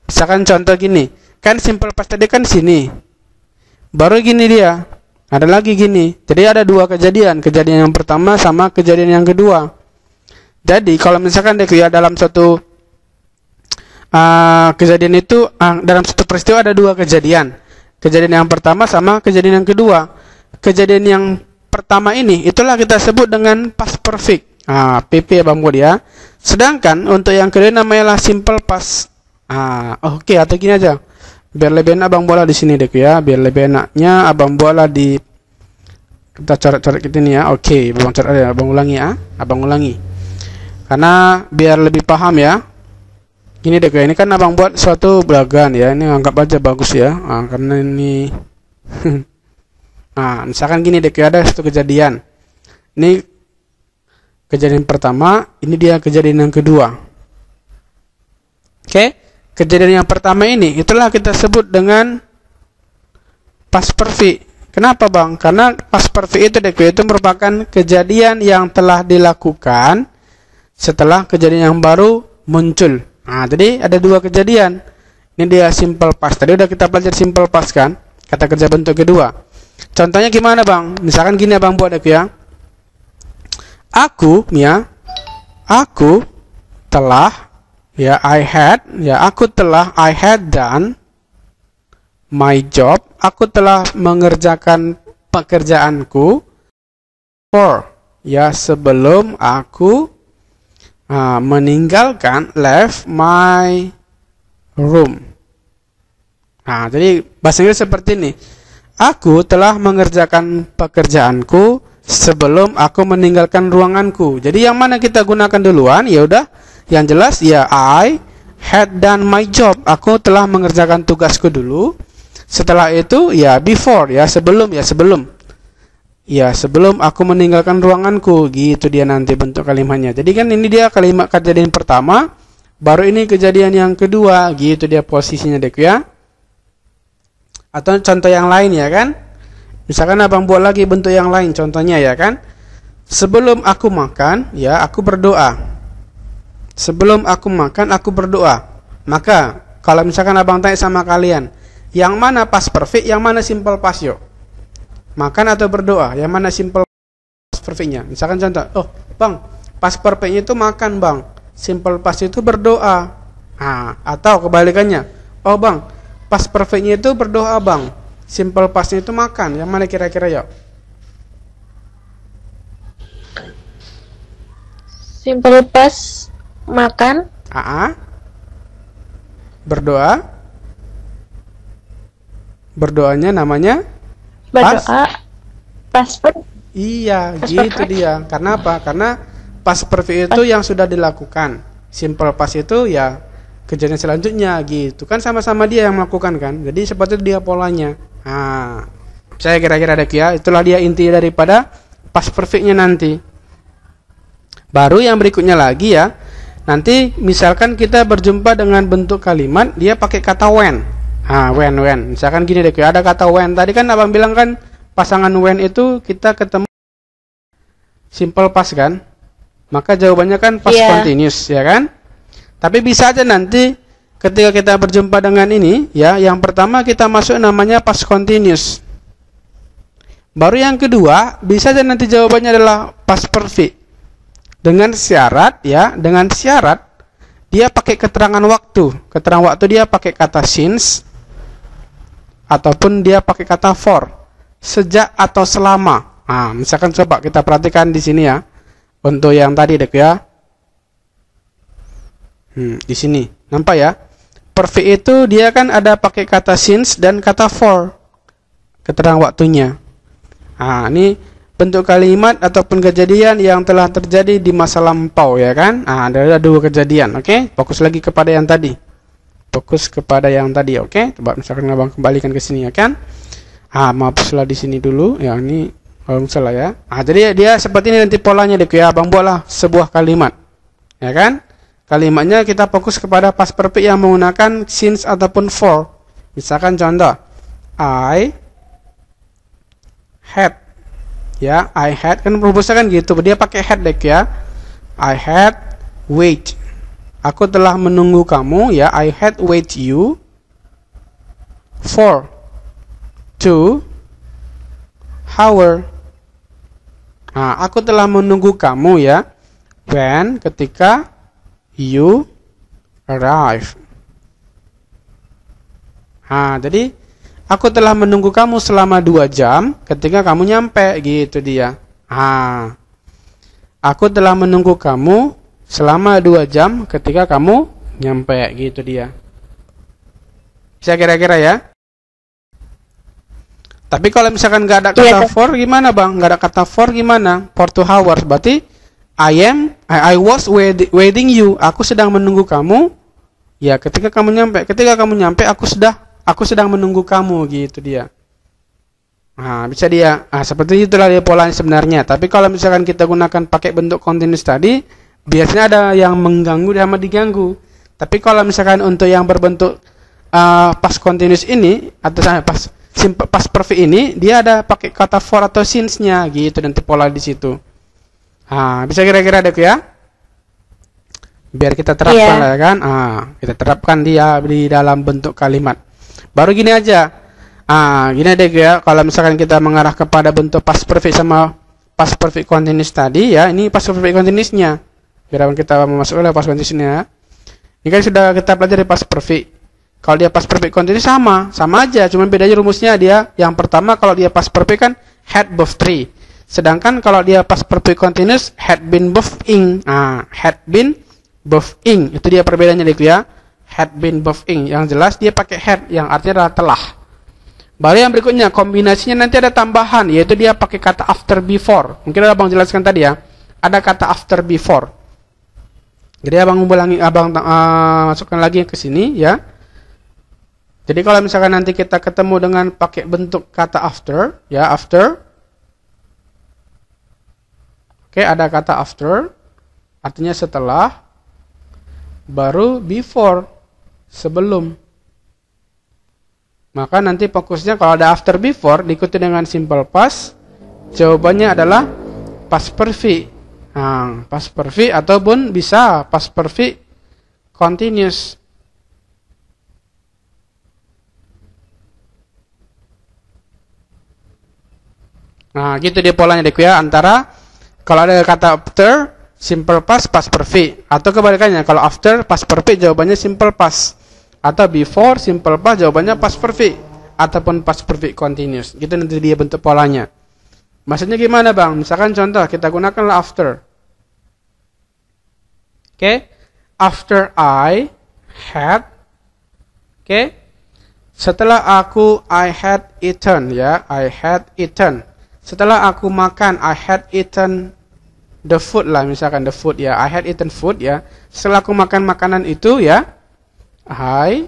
Misalkan contoh gini, kan simple past tadi kan sini, baru gini dia, ada lagi gini. Jadi ada dua kejadian, kejadian yang pertama sama kejadian yang kedua. Jadi kalau misalkan Dek ya dalam satu kejadian itu, dalam satu peristiwa ada dua kejadian. Kejadian yang pertama sama kejadian yang kedua. Kejadian yang pertama ini itulah kita sebut dengan past perfect. PP Abang buat ya. Sedangkan untuk yang kedua namanya lah simple past. Oke, atau gini aja. Biar lebih enak Abang bola di sini Dek ya. Biar lebih enaknya Abang bola di, kita coret-coret gitu nih ya. Oke, Abang coret aja, Abang ulangi ya. Abang ulangi. Karena biar lebih paham ya. Gini Dek ya, ini kan Abang buat suatu belagan ya. Ini anggap aja bagus ya. Karena ini misalkan gini Dek ya, ada satu kejadian. Ini kejadian pertama, ini dia kejadian yang kedua. Oke, kejadian yang pertama ini itulah kita sebut dengan past perfect. Kenapa Bang? Karena past perfect itu Dek, itu merupakan kejadian yang telah dilakukan setelah kejadian yang baru muncul. Jadi ada dua kejadian. Ini dia simple past. Tadi udah kita pelajari simple past kan? Kata kerja bentuk kedua. Contohnya gimana Bang? Misalkan gini Abang buat Dek ya. Aku telah I had done my job. Aku telah mengerjakan pekerjaanku sebelum aku meninggalkan, left my room. Jadi bahasa Inggris seperti ini. Aku telah mengerjakan pekerjaanku sebelum aku meninggalkan ruanganku. Jadi yang mana kita gunakan duluan? Ya udah, yang jelas ya I had done my job. Aku telah mengerjakan tugasku dulu. Setelah itu ya before, ya sebelum. Ya sebelum aku meninggalkan ruanganku. Gitu dia nanti bentuk kalimatnya. Jadi kan ini dia kalimat kejadian pertama, baru ini kejadian yang kedua. Gitu dia posisinya Dek ya. Atau contoh yang lain ya kan. Misalkan Abang buat lagi bentuk yang lain, contohnya ya kan. Sebelum aku makan, ya aku berdoa. Sebelum aku makan, aku berdoa. Maka kalau misalkan Abang tanya sama kalian, yang mana past perfect, yang mana simple past yuk? Makan atau berdoa? Yang mana simple past perfectnya? Misalkan contoh, Bang, past perfectnya itu makan Bang, simple past itu berdoa. Atau kebalikannya, Bang, past perfectnya itu berdoa Bang, simple pastnya itu makan. Yang mana kira-kira ya? Simple past makan. Berdoa. Berdoanya namanya Berdoa. Past perfect. Iya, Past gitu perfect. dia. Karena apa? Karena past perfect itu yang sudah dilakukan. Simple past itu ya kejadian selanjutnya gitu. Kan sama-sama dia yang melakukan kan. Jadi seperti itu dia polanya. Saya kira-kira Dek ya, itulah dia inti daripada past perfectnya nanti. Baru yang berikutnya lagi ya. Nanti misalkan kita berjumpa dengan bentuk kalimat dia pakai kata when. When. Misalkan gini Dek ya, ada kata when. Tadi kan Abang bilang kan pasangan when itu kita ketemu simple past kan. Maka jawabannya kan past continuous ya kan. Tapi bisa aja nanti ketika kita berjumpa dengan ini ya, yang pertama kita masuk namanya past continuous. Baru yang kedua bisa aja nanti jawabannya adalah past perfect. Dengan syarat dia pakai keterangan waktu. Keterangan waktu dia pakai kata since ataupun dia pakai kata for. Sejak atau selama. Nah, misalkan coba kita perhatikan di sini ya. Untuk yang tadi dek ya. Di sini. Nampak ya? Perfect itu dia kan ada pakai kata since dan kata for. Keterangan waktunya. Nah, ini bentuk kalimat ataupun kejadian yang telah terjadi di masa lampau ya kan? Nah, ada dua kejadian, oke? Fokus lagi kepada yang tadi. Fokus kepada yang tadi, oke? Coba misalkan abang kembalikan ke sini ya kan? Maaf salah di sini dulu. Ya ini kalau salah ya. Jadi dia seperti ini nanti polanya deh ya. Abang buatlah sebuah kalimat. Ya kan? Kalimatnya kita fokus kepada past perfect yang menggunakan since ataupun for. Misalkan contoh, I had. Ya, I had kan rumusnya kan gitu. Dia pakai had dek ya. I had wait. Aku telah menunggu kamu ya. I had wait you for 2 hour. Aku telah menunggu kamu ya. When ketika you arrive. Jadi aku telah menunggu kamu selama 2 jam ketika kamu nyampe, gitu dia. Aku telah menunggu kamu selama 2 jam ketika kamu nyampe, gitu dia. Bisa kira-kira ya? Tapi kalau misalkan nggak ada kata for gimana bang? Nggak ada kata for gimana? For 2 hours berarti I was waiting you. Aku sedang menunggu kamu. Ya, ketika kamu nyampe. Ketika kamu nyampe, aku sedang menunggu kamu, gitu dia. Bisa dia. Seperti itulah dia polanya sebenarnya. Tapi kalau misalkan kita gunakan pakai bentuk continuous tadi, biasanya ada yang mengganggu sama diganggu. Tapi kalau misalkan untuk yang berbentuk past continuous ini atau past perfect ini, dia ada pakai kata for atau since-nya, gitu nanti pola di situ. Bisa kira-kira dek ya? Biar kita terapkan lah kan? Kita terapkan dia di dalam bentuk kalimat. Baru gini aja. Gini dek ya. Kalau misalkan kita mengarah kepada bentuk past perfect sama past perfect continuous tadi ya, ini past perfect continuous-nya. Biar kita masuk ke past continuous-nya. Ini kan sudah kita pelajari past perfect. Kalau dia past perfect continuous sama aja. Cuma bedanya rumusnya dia yang pertama kalau dia past perfect kan had both 3. Sedangkan kalau dia past perfect continuous had been both ing. Had been both ing. Itu dia perbedaannya dek ya. Had been both ing. Yang jelas dia pakai had yang artinya adalah telah. Baru yang berikutnya kombinasinya nanti ada tambahan, yaitu dia pakai kata after before. Mungkin ada abang jelaskan tadi ya. Ada kata after before. Jadi abang masukkan lagi ke sini ya. Jadi kalau misalkan nanti kita ketemu dengan pakai bentuk kata after ya, after. Oke, ada kata after, artinya setelah, baru before, sebelum. Maka nanti fokusnya kalau ada after before, diikuti dengan simple past, jawabannya adalah past perfect. Past perfect ataupun bisa past perfect continuous. Gitu dia polanya dek ya, antara kalau ada kata after, simple past, past perfect. Atau kebalikannya, kalau after, past perfect, jawabannya simple past. Atau before, simple past, jawabannya past perfect. Ataupun past perfect continuous. Gitu nanti dia bentuk polanya. Maksudnya gimana bang? Misalkan contoh, kita gunakanlah after. Oke. After I had. Oke. Setelah I had eaten. Ya, I had eaten. Setelah aku makan, I had eaten the food lah, misalkan the food ya, I had eaten food ya. Setelah aku makan makanan itu ya, I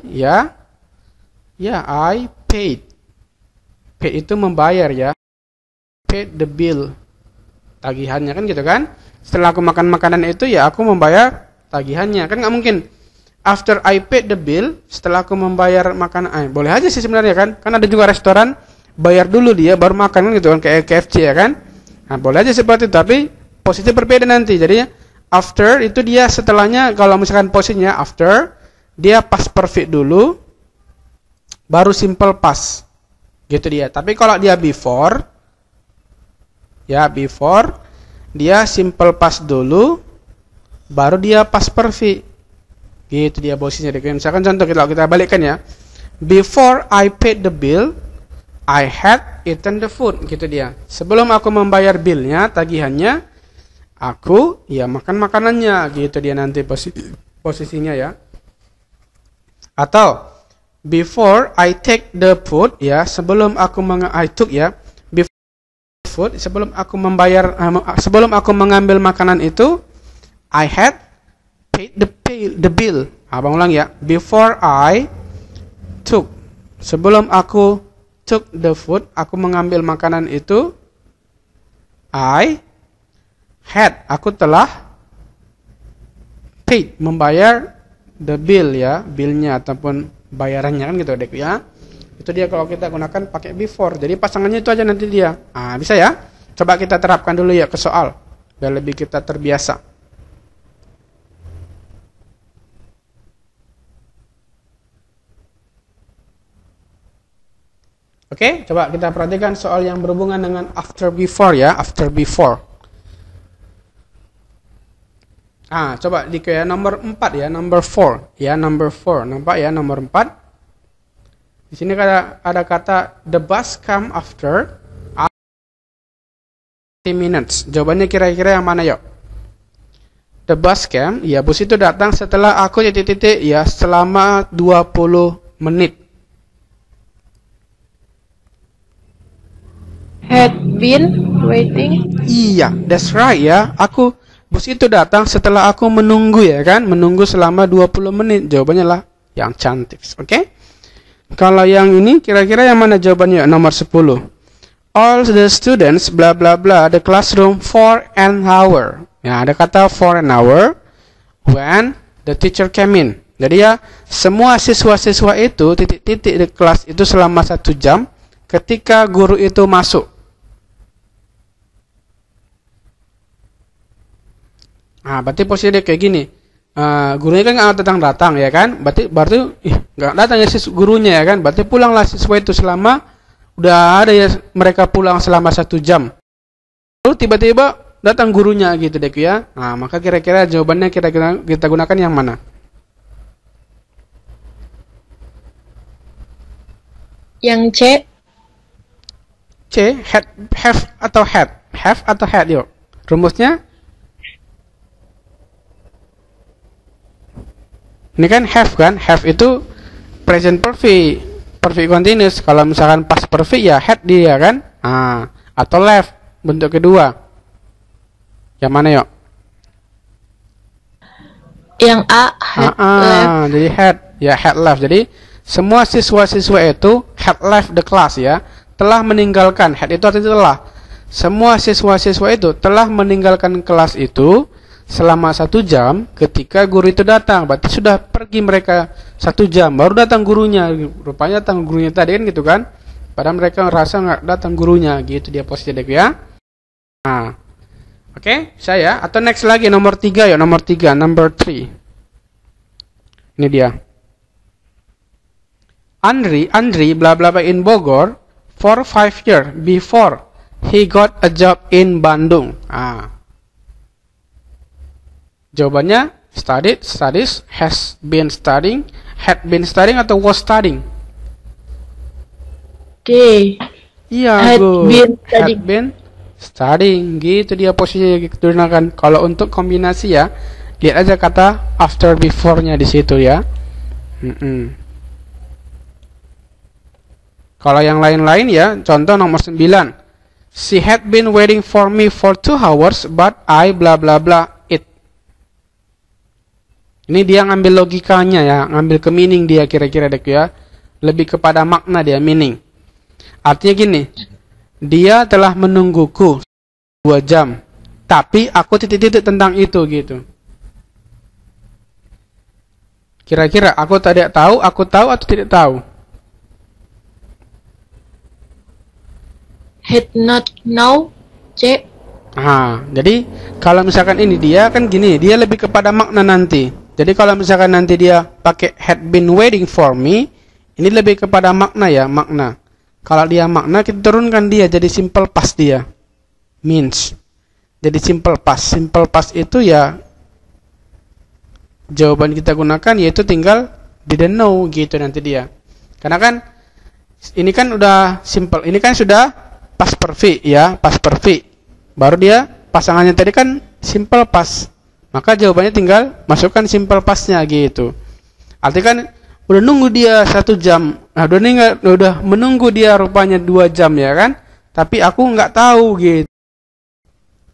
paid. Paid itu membayar ya. Paid the bill. Tagihannya kan gitu kan. Setelah aku makan makanan itu ya aku membayar tagihannya. Kan nggak mungkin. After I paid the bill, setelah aku membayar makanan, boleh aja sih sebenarnya kan. Kan ada juga restoran bayar dulu dia baru makan kan gitu kan, kayak KFC ya kan. Boleh aja seperti itu, tapi posisi berbeda nanti. Jadinya after itu dia setelahnya, kalau misalkan posisinya after, dia past perfect dulu baru simple past. Gitu dia. Tapi kalau dia before ya, dia simple past dulu baru dia past perfect. Gitu dia posisinya. Misalkan contoh kita balikkan ya. Before I paid the bill, I had eaten the food. Gitu dia. Sebelum aku membayar billnya, tagihannya, aku ya makan makanannya. Gitu dia nanti posisinya ya. Atau before I take the food, ya, sebelum aku I took ya, before food, sebelum aku mengambil makanan itu, I had paid the bill. Abang ulang ya. Before I took, sebelum aku took the food, aku mengambil makanan itu, I had, aku telah paid, membayar the bill ya, billnya ataupun bayarannya kan gitu dek ya. Itu dia kalau kita gunakan pakai before. Jadi pasangannya itu aja nanti dia. Bisa ya? Coba kita terapkan dulu ya ke soal biar lebih kita terbiasa. Oke, coba kita perhatikan soal yang berhubungan dengan after before ya, after before. Coba di kayak nomor 4 ya, number 4 ya, number 4. Nampak ya nomor 4? Di sini ada kata the bus come after 30 minutes. Jawabannya kira-kira yang mana yuk? The bus came, ya bus itu datang setelah aku titik-titik ya selama 20 menit. Had been waiting. Iya, that's right ya. Bus itu datang setelah aku menunggu ya kan, menunggu selama 20 menit. Jawabannya lah yang cantik, oke? Kalau yang ini kira-kira yang mana jawabannya? Nomor 10. All the students bla bla bla the classroom for an hour. Ya, ada kata for an hour when the teacher came in. Jadi ya, semua siswa-siswa itu titik-titik di kelas itu selama 1 jam ketika guru itu masuk. Berarti posisi dia kayak gini. Gurunya kan nggak datang ya kan? Berarti nggak datang ya gurunya ya kan? Berarti pulanglah siswa itu selama udah ada ya mereka pulang selama 1 jam. Lalu tiba-tiba datang gurunya gitu deh ya. Maka kira-kira jawabannya kita gunakan yang mana? Yang C. C, have atau had? Have atau had yuk? Rumusnya? Ini kan have kan? Have itu present perfect, perfect continuous. Kalau misalkan past perfect ya had dia kan? Atau left bentuk kedua. Yang mana yuk? Yang A, had left. Jadi had, ya had left. Jadi semua siswa-siswa itu had left the class ya, telah meninggalkan. Had itu artinya telah. Semua siswa-siswa itu telah meninggalkan kelas itu selama 1 jam ketika guru itu datang. Berarti sudah pergi mereka 1 jam baru datang gurunya. Rupanya datang gurunya tadi kan gitu kan. Padahal mereka ngerasa nggak datang gurunya gitu dia posisi dek ya. Oke, saya atau next lagi nomor 3 ya, nomor 3, number 3. Ini dia. Andri bla bla bla in Bogor for 5 years before he got a job in Bandung. Jawabannya studies, has been studying, had been studying atau was studying? D. Iya, Had been studying. Gitu dia posisinya digunakan. Kalau untuk kombinasi ya, lihat aja kata after before-nya di situ ya. Kalau yang lain-lain ya, contoh nomor 9. She had been waiting for me for 2 hours, but I bla bla bla it. Ini dia ngambil logikanya ya, ngambil ke meaning dia kira-kira dek ya. Lebih kepada makna dia, meaning. Artinya gini, dia telah menungguku 2 jam, tapi aku titik-titik tentang itu gitu. Kira-kira aku tahu atau tidak tahu? Had not know, C. Jadi kalau misalkan ini dia kan gini, dia lebih kepada makna nanti. Jadi kalau misalkan nanti dia pakai had been waiting for me, ini lebih kepada makna ya, makna. Kalau dia makna, kita turunkan dia jadi simple past dia. Means. Jadi simple past. Simple past itu ya jawaban kita gunakan yaitu tinggal didn't know gitu nanti dia. Karena kan ini kan udah simple, ini kan sudah past perfect ya, past perfect. Baru dia pasangannya tadi kan simple past. Maka jawabannya tinggal masukkan simple pastnya gitu. Artinya kan udah nunggu dia 1 jam. Nah, udah menunggu dia rupanya 2 jam ya kan? Tapi aku nggak tahu gitu.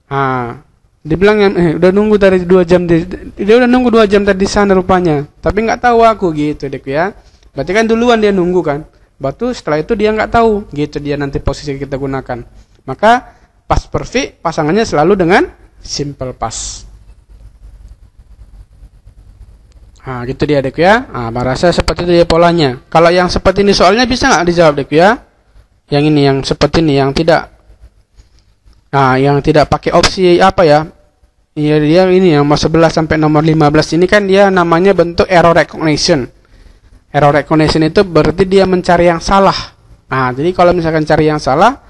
Ah, dibilang udah nunggu tadi 2 jam, dia udah nunggu 2 jam tadi di sana rupanya. Tapi nggak tahu aku gitu dek ya. Berarti kan duluan dia nunggu kan. Batu setelah itu dia nggak tahu gitu, dia nanti posisi kita gunakan. Maka past perfect pasangannya selalu dengan simple past. Nah, gitu dia dek ya. Nah, merasa seperti itu dia polanya. Kalau yang seperti ini soalnya bisa nggak dijawab dek ya? Yang ini, yang seperti ini, yang tidak. Nah, yang tidak pakai opsi apa ya? Iya, dia ini yang nomor 11 sampai nomor 15 ini kan dia namanya bentuk error recognition. Error recognition itu berarti dia mencari yang salah. Nah, jadi kalau misalkan cari yang salah,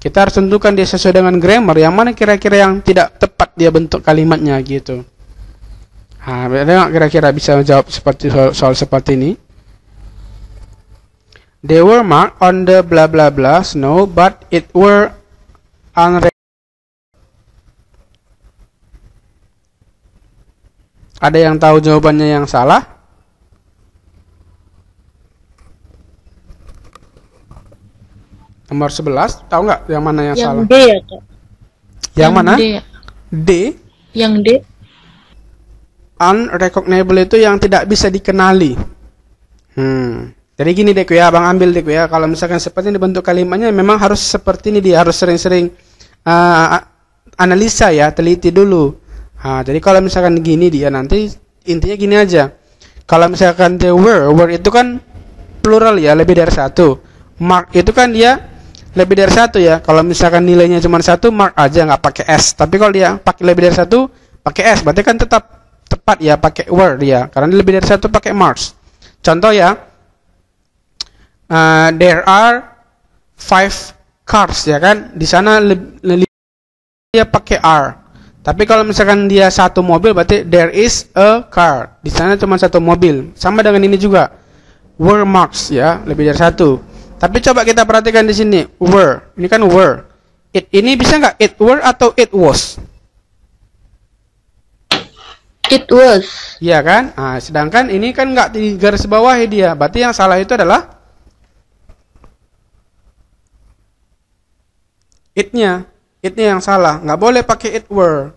kita harus tentukan dia sesuai dengan grammar, yang mana kira-kira yang tidak tepat dia bentuk kalimatnya gitu. Nah, ada nggak kira-kira bisa menjawab seperti soal seperti ini? They were marked on the blah blah blah snow, but it were unread. Ada yang tahu jawabannya yang salah? Nomor 11, tahu nggak yang mana yang salah? D ya, Kak. Yang mana? D. Ya. D. Yang D. Unrecognizable itu yang tidak bisa dikenali. Jadi gini dek ya, abang ambil dek ya. Kalau misalkan seperti ini bentuk kalimatnya, memang harus seperti ini, dia harus sering-sering analisa ya, teliti dulu. Jadi kalau misalkan gini dia nanti intinya gini aja. Kalau misalkan the were itu kan plural ya, lebih dari 1. Mark itu kan dia lebih dari 1 ya. Kalau misalkan nilainya cuma 1, mark aja nggak pakai s. Tapi kalau dia pakai lebih dari 1, pakai s. Berarti kan tetap tepat ya pakai were dia. Karena lebih dari 1 pakai marks. Contoh ya. There are 5 cars ya kan. Di sana dia pakai R. Tapi kalau misalkan dia 1 mobil, berarti there is a car. Di sana cuma 1 mobil. Sama dengan ini juga. Were marks ya, lebih dari 1. Tapi coba kita perhatikan di sini. Were. Ini kan were. It ini bisa nggak it were atau it was? It was. Iya kan? Sedangkan ini kan nggak di garis bawahi dia. Berarti yang salah itu adalah it-nya. It-nya yang salah. Nggak boleh pakai it were.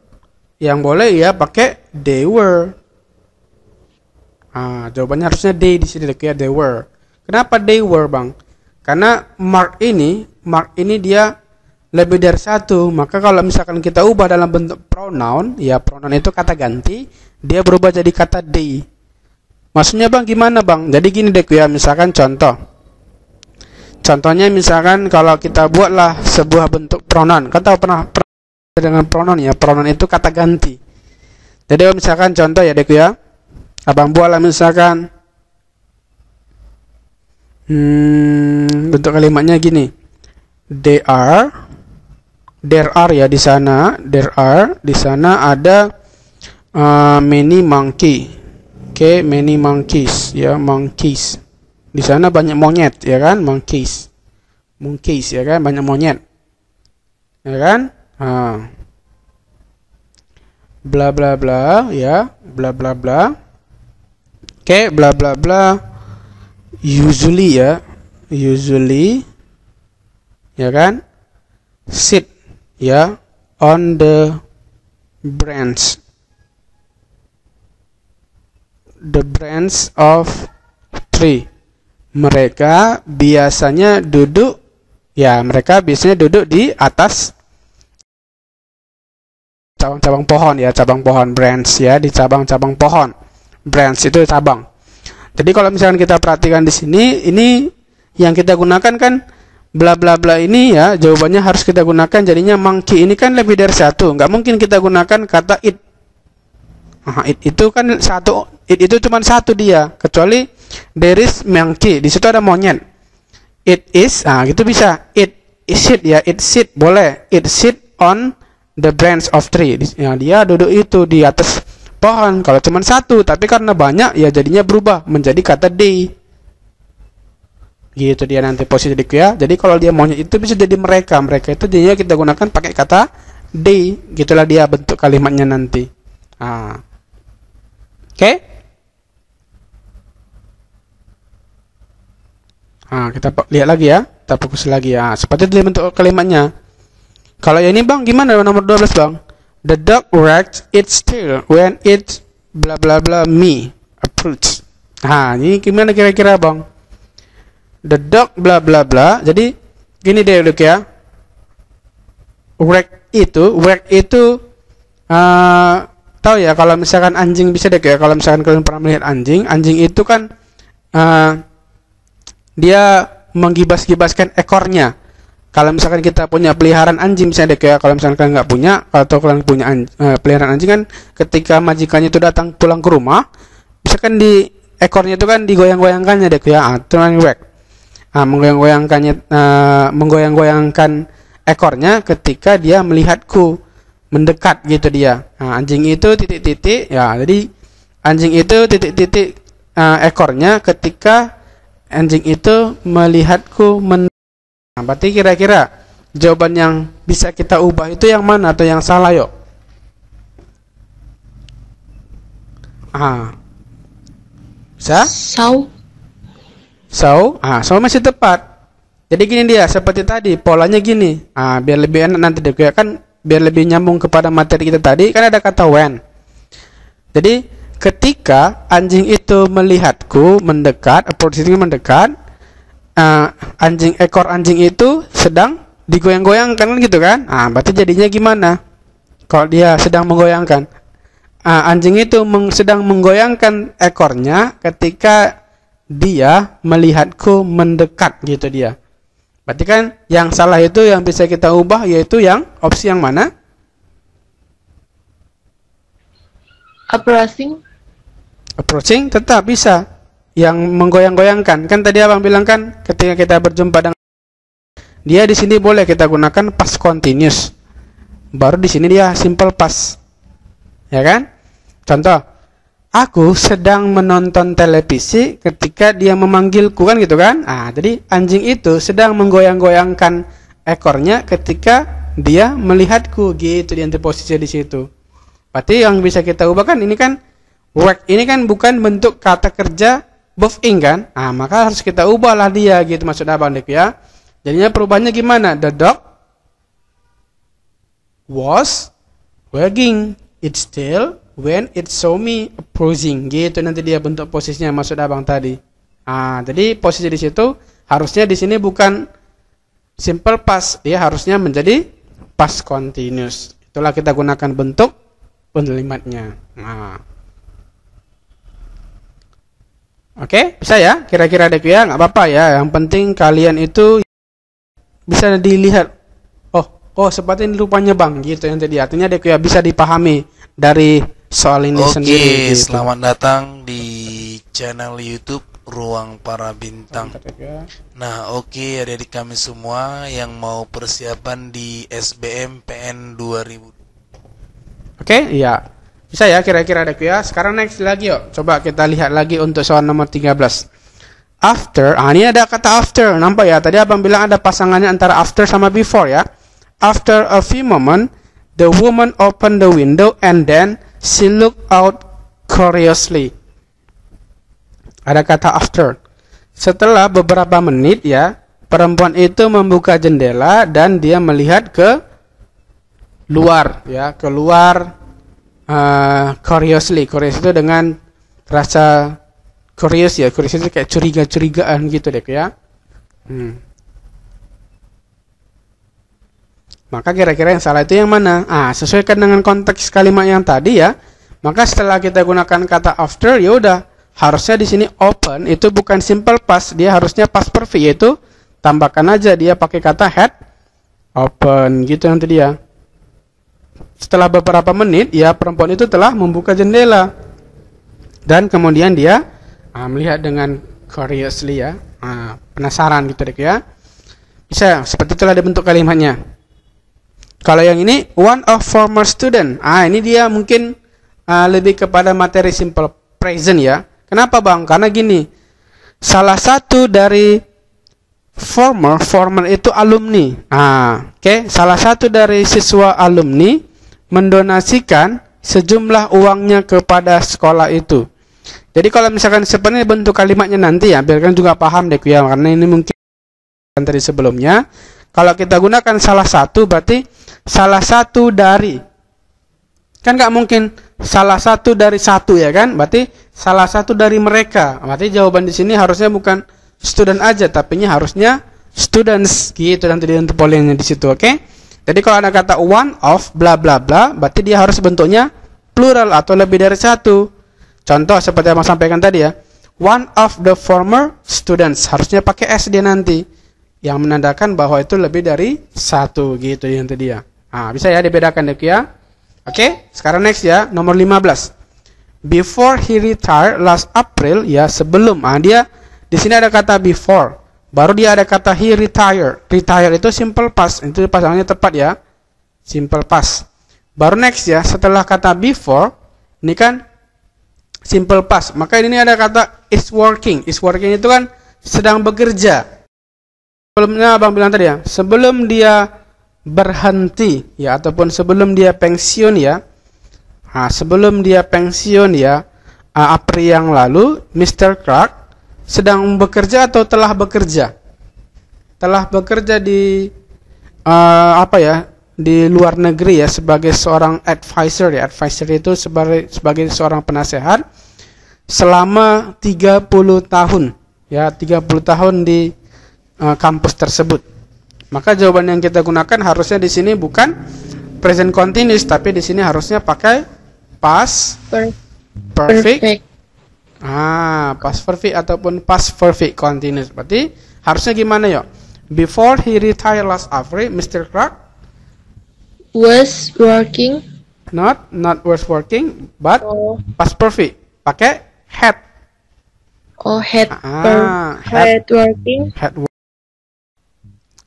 Yang boleh ya pakai they were. Jawabannya harusnya they di sini ya, they were. Kenapa they were, Bang? Karena mark ini dia lebih dari 1. Maka kalau misalkan kita ubah dalam bentuk pronoun, ya pronoun itu kata ganti, dia berubah jadi kata they. Maksudnya Bang gimana Bang? Jadi gini deh ya, misalkan contoh. Contohnya misalkan kalau kita buatlah sebuah bentuk pronoun. Kan tahu pernah dengan pronoun ya, pronoun itu kata ganti. Jadi misalkan contoh ya dek ya. Abang buatlah misalkan bentuk kalimatnya gini. There are ya di sana, di sana ada many monkey. Oke, many monkeys ya, monkeys. Di sana banyak monyet ya kan, monkeys ya kan, banyak monyet. Ya kan? Bla bla bla ya, bla bla bla. Oke, bla bla bla. Usually ya kan, sit ya on the branch of tree. Mereka biasanya duduk di atas cabang-cabang pohon ya, cabang pohon, branch ya, di cabang-cabang pohon. Branch itu cabang. Jadi kalau misalkan kita perhatikan di sini, ini yang kita gunakan kan bla bla bla ini ya, jawabannya harus kita gunakan jadinya monkey. Ini kan lebih dari 1. Nggak mungkin kita gunakan kata it. It itu kan 1. It itu cuma 1 dia, kecuali there is monkey. Di situ ada monyet. It is, gitu bisa. It sit ya, it sit boleh. It sit on the branch of tree. Ya, dia duduk itu di atas pohon. Kalau cuma satu, tapi karena banyak, ya jadinya berubah menjadi kata they. Gitu dia nanti posisi deku ya. Jadi kalau dia monyet itu bisa jadi mereka. Mereka itu jadinya kita gunakan pakai kata they. Gitulah dia bentuk kalimatnya nanti. Oke? Kita lihat lagi ya. Kita fokus lagi ya. Seperti itu bentuk kalimatnya. Kalau ini bang, gimana nomor 12 bang? The dog wagged its tail when it bla bla bla me approached. Ini gimana kira-kira bang? The dog bla bla bla. Jadi gini deh Duk ya. Wag itu tahu ya kalau misalkan anjing bisa deh ya. Kalau misalkan kalian pernah melihat anjing itu kan dia menggibas-gibaskan ekornya. Kalau misalkan kita punya peliharaan anjing misalnya deh ya, kalau misalkan kalian nggak punya, atau kalian punya peliharaan anjing kan, ketika majikannya itu datang pulang ke rumah, misalkan di ekornya itu kan digoyang-goyangkannya deh ya, itu namanya wag. Menggoyang-goyangkan ekornya ketika dia melihatku mendekat gitu dia. Anjing itu titik-titik ya, jadi anjing itu titik-titik ekornya ketika anjing itu melihatku mendekat. Berarti kira-kira jawaban yang bisa kita ubah itu yang mana atau yang salah yuk? Bisa? So masih tepat. Jadi gini dia, seperti tadi, polanya gini. Biar lebih enak nanti deh kan, biar lebih nyambung kepada materi kita tadi, kan ada kata when. Jadi ketika anjing itu melihatku mendekat, approaching mendekat, ekor anjing itu sedang digoyang-goyangkan kan gitu kan? Berarti jadinya gimana? Kalau dia sedang menggoyangkan, anjing itu sedang menggoyangkan ekornya ketika dia melihatku mendekat gitu dia. Berarti kan yang salah itu yang bisa kita ubah yaitu yang opsi yang mana? Approaching tetap bisa. Yang menggoyang-goyangkan kan tadi abang bilang kan ketika kita berjumpa dengan dia di sini boleh kita gunakan past continuous, baru di sini dia simple past, ya kan? Contoh, aku sedang menonton televisi ketika dia memanggilku kan gitu kan? Jadi anjing itu sedang menggoyang-goyangkan ekornya ketika dia melihatku gitu di posisi di situ. Berarti yang bisa kita ubah kan ini kan wag ini kan bukan bentuk kata kerja verb ing kan? Maka harus kita ubahlah dia gitu maksud abang deh ya. Jadinya perubahannya gimana? The dog was wagging its tail when it saw me approaching. Gitu nanti dia bentuk posisinya maksud abang tadi. Jadi posisi di situ harusnya di sini bukan simple past, dia harusnya menjadi past continuous. Itulah kita gunakan bentuk kalimatnya. Oke, bisa ya? Kira-kira deh ya, nggak apa-apa ya. Yang penting kalian itu bisa dilihat. Oh, seperti ini rupanya bang, gitu yang tadi. Artinya deh ya bisa dipahami dari soal ini sendiri. Oke, gitu. Selamat datang di channel YouTube Ruang Para Bintang. Nah, oke, adik-adik kami semua yang mau persiapan di SBMPN 2000. Oke, iya. Bisa ya kira-kira deh ya. Sekarang next lagi yuk. Coba kita lihat lagi untuk soal nomor 13. After, ini ada kata after. Nampak ya? Tadi abang bilang ada pasangannya antara after sama before ya. After a few moments, the woman opened the window and then she looked out curiously. Ada kata after. Setelah beberapa menit ya, perempuan itu membuka jendela dan dia melihat ke luar ya, keluar. Curiously itu dengan rasa curious ya, curious itu kayak curiga-curigaan gitu deh ya. Maka kira-kira yang salah itu yang mana? Sesuaikan dengan konteks kalimat yang tadi ya. Maka setelah kita gunakan kata after, ya udah harusnya di sini open itu bukan simple past, dia harusnya past perfect, yaitu tambahkan aja dia pakai kata had open gitu nanti dia. Setelah beberapa menit, ya perempuan itu telah membuka jendela dan kemudian dia melihat dengan curiously ya, penasaran gitu deh ya. Bisa seperti itulah dibentuk kalimatnya. Kalau yang ini one of former student, ini dia mungkin lebih kepada materi simple present ya. Kenapa bang? Karena gini, salah satu dari former itu alumni. Salah satu dari siswa alumni mendonasikan sejumlah uangnya kepada sekolah itu. Jadi kalau misalkan sebenarnya bentuk kalimatnya nanti ya, biar kalian juga paham deh ya, karena ini mungkin tadi sebelumnya. Kalau kita gunakan salah satu, berarti salah satu dari. Kan nggak mungkin salah satu dari satu ya kan? Berarti salah satu dari mereka. Berarti jawaban di sini harusnya bukan student aja, tapi harusnya students gitu nanti di polanya di situ, oke? Jadi kalau ada kata one of bla bla bla, berarti dia harus bentuknya plural atau lebih dari satu. Contoh seperti yang saya sampaikan tadi ya, one of the former students, harusnya pakai s dia nanti, yang menandakan bahwa itu lebih dari satu gitu yang tadi ya. Bisa ya dibedakan deh ya. Oke, sekarang next ya, nomor 15. Before he retired last April, ya sebelum. Dia di sini ada kata before. Baru dia ada kata he retired. Retire itu simple past, itu pasangannya tepat ya. Simple past. Baru next ya, setelah kata before, ini kan simple past. Maka ini ada kata is working. Is working itu kan sedang bekerja. Sebelumnya abang bilang tadi ya, sebelum dia berhenti ya, ataupun sebelum dia pensiun ya. Sebelum dia pensiun ya, April yang lalu, Mr. Clark sedang bekerja atau telah bekerja? Telah bekerja di di luar negeri ya, sebagai seorang advisor ya. Advisor itu sebagai seorang penasehat selama 30 tahun ya, 30 tahun di kampus tersebut. Maka jawaban yang kita gunakan harusnya di sini bukan present continuous, tapi di sini harusnya pakai past perfect. Past perfect ataupun past perfect continuous. Berarti harusnya gimana yuk? Before he retired last April, Mr. Clark was working. Not was working, but past perfect. Pakai had. Had working.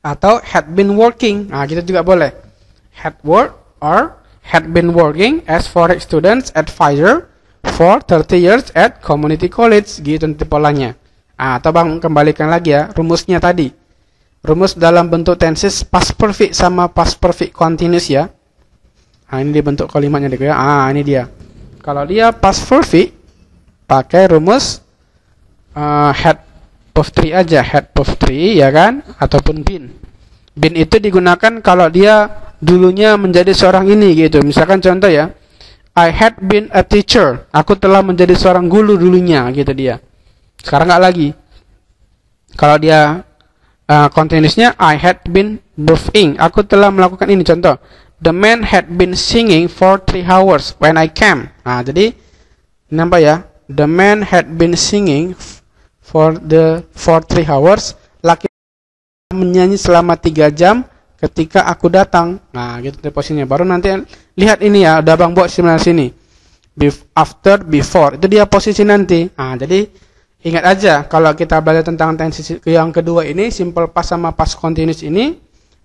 Atau had been working. Gitu juga boleh. Had worked or had been working as foreign students advisor for 30 years at community college. Gitu nanti polanya. Atau bang kembalikan lagi ya rumusnya tadi. Rumus dalam bentuk tenses past perfect sama past perfect continuous ya. Ini dia bentuk kalimatnya deh ya. Ini dia. Kalau dia past perfect pakai rumus had of 3 aja, head of 3 ya kan, ataupun been. Been itu digunakan kalau dia dulunya menjadi seorang ini gitu. Misalkan contoh ya, I had been a teacher. Aku telah menjadi seorang guru dulunya gitu dia. Sekarang nggak lagi. Kalau dia continuousnya I had been buffing. Aku telah melakukan ini. Contoh, the man had been singing for 3 hours when I came. Jadi nampak ya, the man had been singing for 3 hours, laki menyanyi selama 3 jam ketika aku datang. Gitu posisinya. Baru nanti lihat ini ya, udah bang buat sebenarnya sini. After, before, itu dia posisi nanti. Jadi ingat aja kalau kita belajar tentang tense yang kedua ini, simple past sama past continuous ini,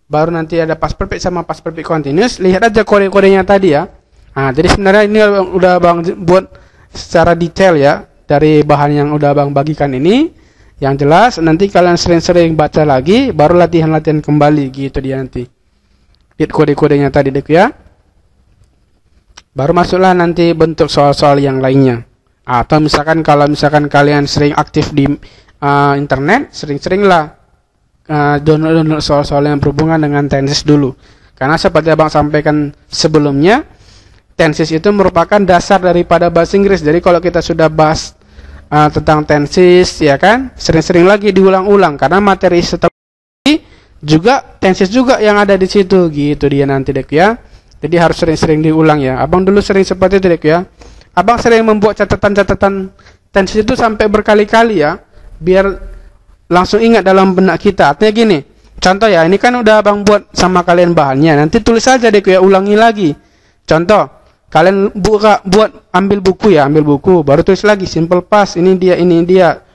baru nanti ada past perfect sama past perfect continuous. Lihat aja kode-kodenya tadi ya. Jadi sebenarnya ini udah bang buat secara detail ya, dari bahan yang udah abang bagikan ini. Yang jelas nanti kalian sering-sering baca lagi, baru latihan-latihan kembali gitu dia nanti. Lihat kode-kodenya tadi dek ya. Baru masuklah nanti bentuk soal-soal yang lainnya. Atau misalkan kalau misalkan kalian sering aktif di internet, sering-seringlah download soal-soal yang berhubungan dengan tenses dulu. Karena seperti abang sampaikan sebelumnya, tenses itu merupakan dasar daripada bahasa Inggris. Jadi kalau kita sudah bahas tentang tenses ya kan, sering-sering lagi diulang-ulang karena materi setelah ini juga tenses juga yang ada di situ gitu dia nanti dek ya. Jadi harus sering-sering diulang ya. Abang dulu sering seperti itu dek ya. Abang sering membuat catatan-catatan tenses itu sampai berkali-kali ya, biar langsung ingat dalam benak kita. Artinya gini, contoh ya, ini kan udah abang buat sama kalian bahannya, nanti tulis aja dek ya, ulangi lagi. Contoh, kalian ambil buku ya, ambil buku, baru tulis lagi simple past, ini dia,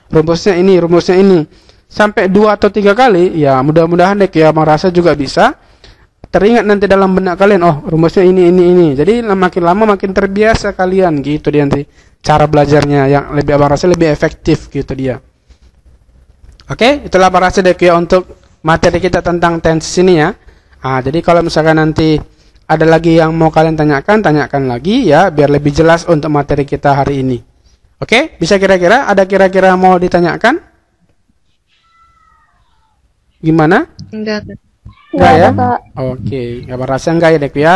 rumusnya ini, sampai 2 atau 3 kali, ya mudah-mudahan deh ya, abang rasa juga bisa. teringat nanti dalam benak kalian, oh rumusnya ini. Jadi makin lama makin terbiasa kalian gitu dia nanti. Cara belajarnya yang lebih abang rasa lebih efektif gitu dia. Oke, itulah abang rasa dek ya untuk materi kita tentang tense ini ya. Jadi kalau misalkan nanti ada lagi yang mau kalian tanyakan lagi ya, biar lebih jelas untuk materi kita hari ini. Oke, bisa kira-kira mau ditanyakan? Gimana? Enggak. Enggak ya? Kak. Oke, abang rasa enggak ya dek ya.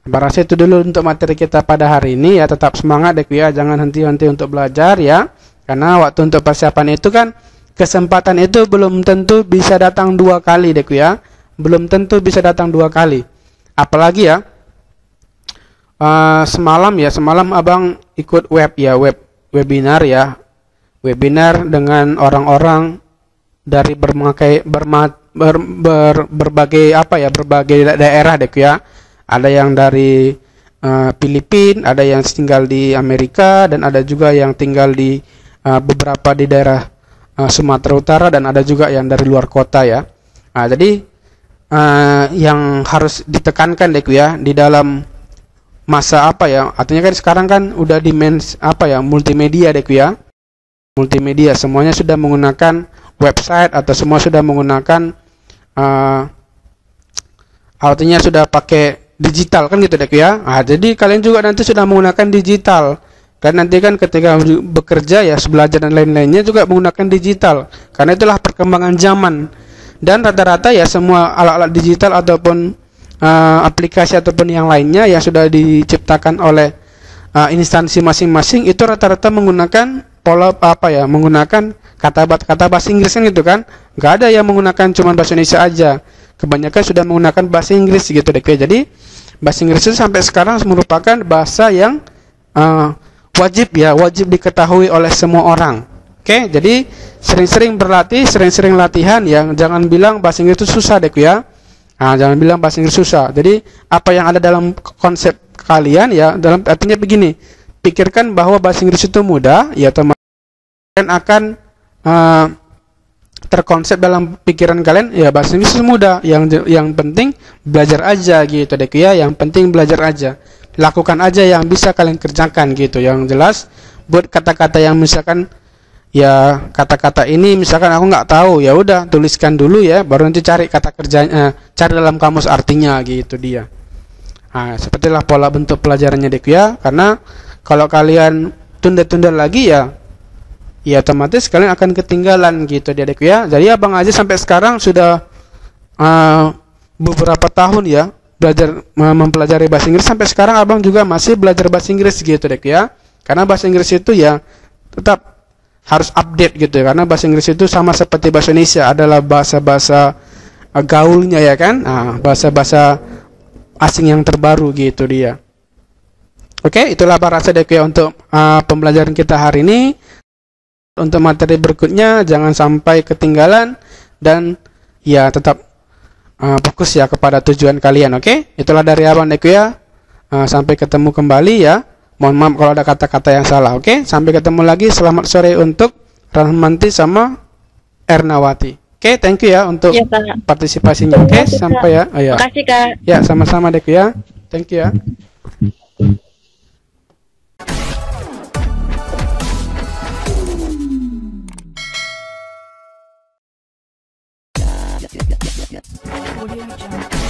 Abang rasa itu dulu untuk materi kita pada hari ini ya. Tetap semangat dek ya, jangan henti-henti untuk belajar ya. Karena waktu untuk persiapan itu kan, kesempatan itu belum tentu bisa datang 2 kali dek ya. Belum tentu bisa datang 2 kali. Apalagi ya, semalam abang ikut webinar ya. Webinar dengan orang-orang dari berbagai daerah dek ya. Ada yang dari Filipina, ada yang tinggal di Amerika, dan ada juga yang tinggal di beberapa di daerah Sumatera Utara, dan ada juga yang dari luar kota ya. Jadi yang harus ditekankan dek ya di dalam masa artinya kan sekarang kan udah multimedia dek ya. Multimedia semuanya sudah menggunakan website atau semua sudah menggunakan artinya sudah pakai digital kan gitu dek ya. Jadi kalian juga nanti sudah menggunakan digital. Dan nanti kan ketika bekerja ya, belajar dan lain-lainnya juga menggunakan digital. Karena itulah perkembangan zaman. Dan rata-rata ya semua alat-alat digital ataupun aplikasi ataupun yang lainnya yang sudah diciptakan oleh instansi masing-masing itu rata-rata menggunakan menggunakan kata bahasa Inggris kan gitu kan. Nggak ada yang menggunakan cuma bahasa Indonesia aja. Kebanyakan sudah menggunakan bahasa Inggris gitu deh. Jadi bahasa Inggris itu sampai sekarang merupakan bahasa yang wajib diketahui oleh semua orang. Oke, jadi sering-sering berlatih, sering-sering latihan ya. Jangan bilang bahasa Inggris itu susah deh ya. Jangan bilang bahasa Inggris susah. Jadi apa yang ada dalam konsep kalian ya, dalam artinya begini. Pikirkan bahwa bahasa Inggris itu mudah, ya teman-teman akan terkonsep dalam pikiran kalian ya bahasa Inggris itu mudah. Yang penting belajar aja gitu deh ya. Yang penting belajar aja. Lakukan aja yang bisa kalian kerjakan gitu. Yang jelas buat kata-kata yang misalkan ya kata-kata ini misalkan aku nggak tahu, ya udah tuliskan dulu ya, baru nanti cari kata kerjanya, cari dalam kamus artinya gitu dia. Sepertilah pola bentuk pelajarannya dek ya. Karena kalau kalian tunda-tunda lagi ya otomatis kalian akan ketinggalan gitu dia dek ya. Jadi abang aja sampai sekarang sudah beberapa tahun ya belajar mempelajari bahasa Inggris, sampai sekarang abang juga masih belajar bahasa Inggris gitu dek ya. Karena bahasa Inggris itu ya tetap harus update gitu ya, karena bahasa Inggris itu sama seperti bahasa Indonesia adalah bahasa-bahasa gaulnya ya kan, bahasa-bahasa asing yang terbaru gitu dia. Oke, itulah bahasa DQ untuk pembelajaran kita hari ini. Untuk materi berikutnya jangan sampai ketinggalan dan ya tetap fokus ya kepada tujuan kalian. Oke, itulah dari abang DQ ya. Sampai ketemu kembali ya. Mohon maaf kalau ada kata-kata yang salah. Oke, sampai ketemu lagi. Selamat sore untuk Rahmanti sama Ernawati. Oke, thank you ya untuk partisipasinya. Oke, sampai ya. Terima kasih Kak. Ya, sama-sama dek ya. Thank you ya. Audio Jungle.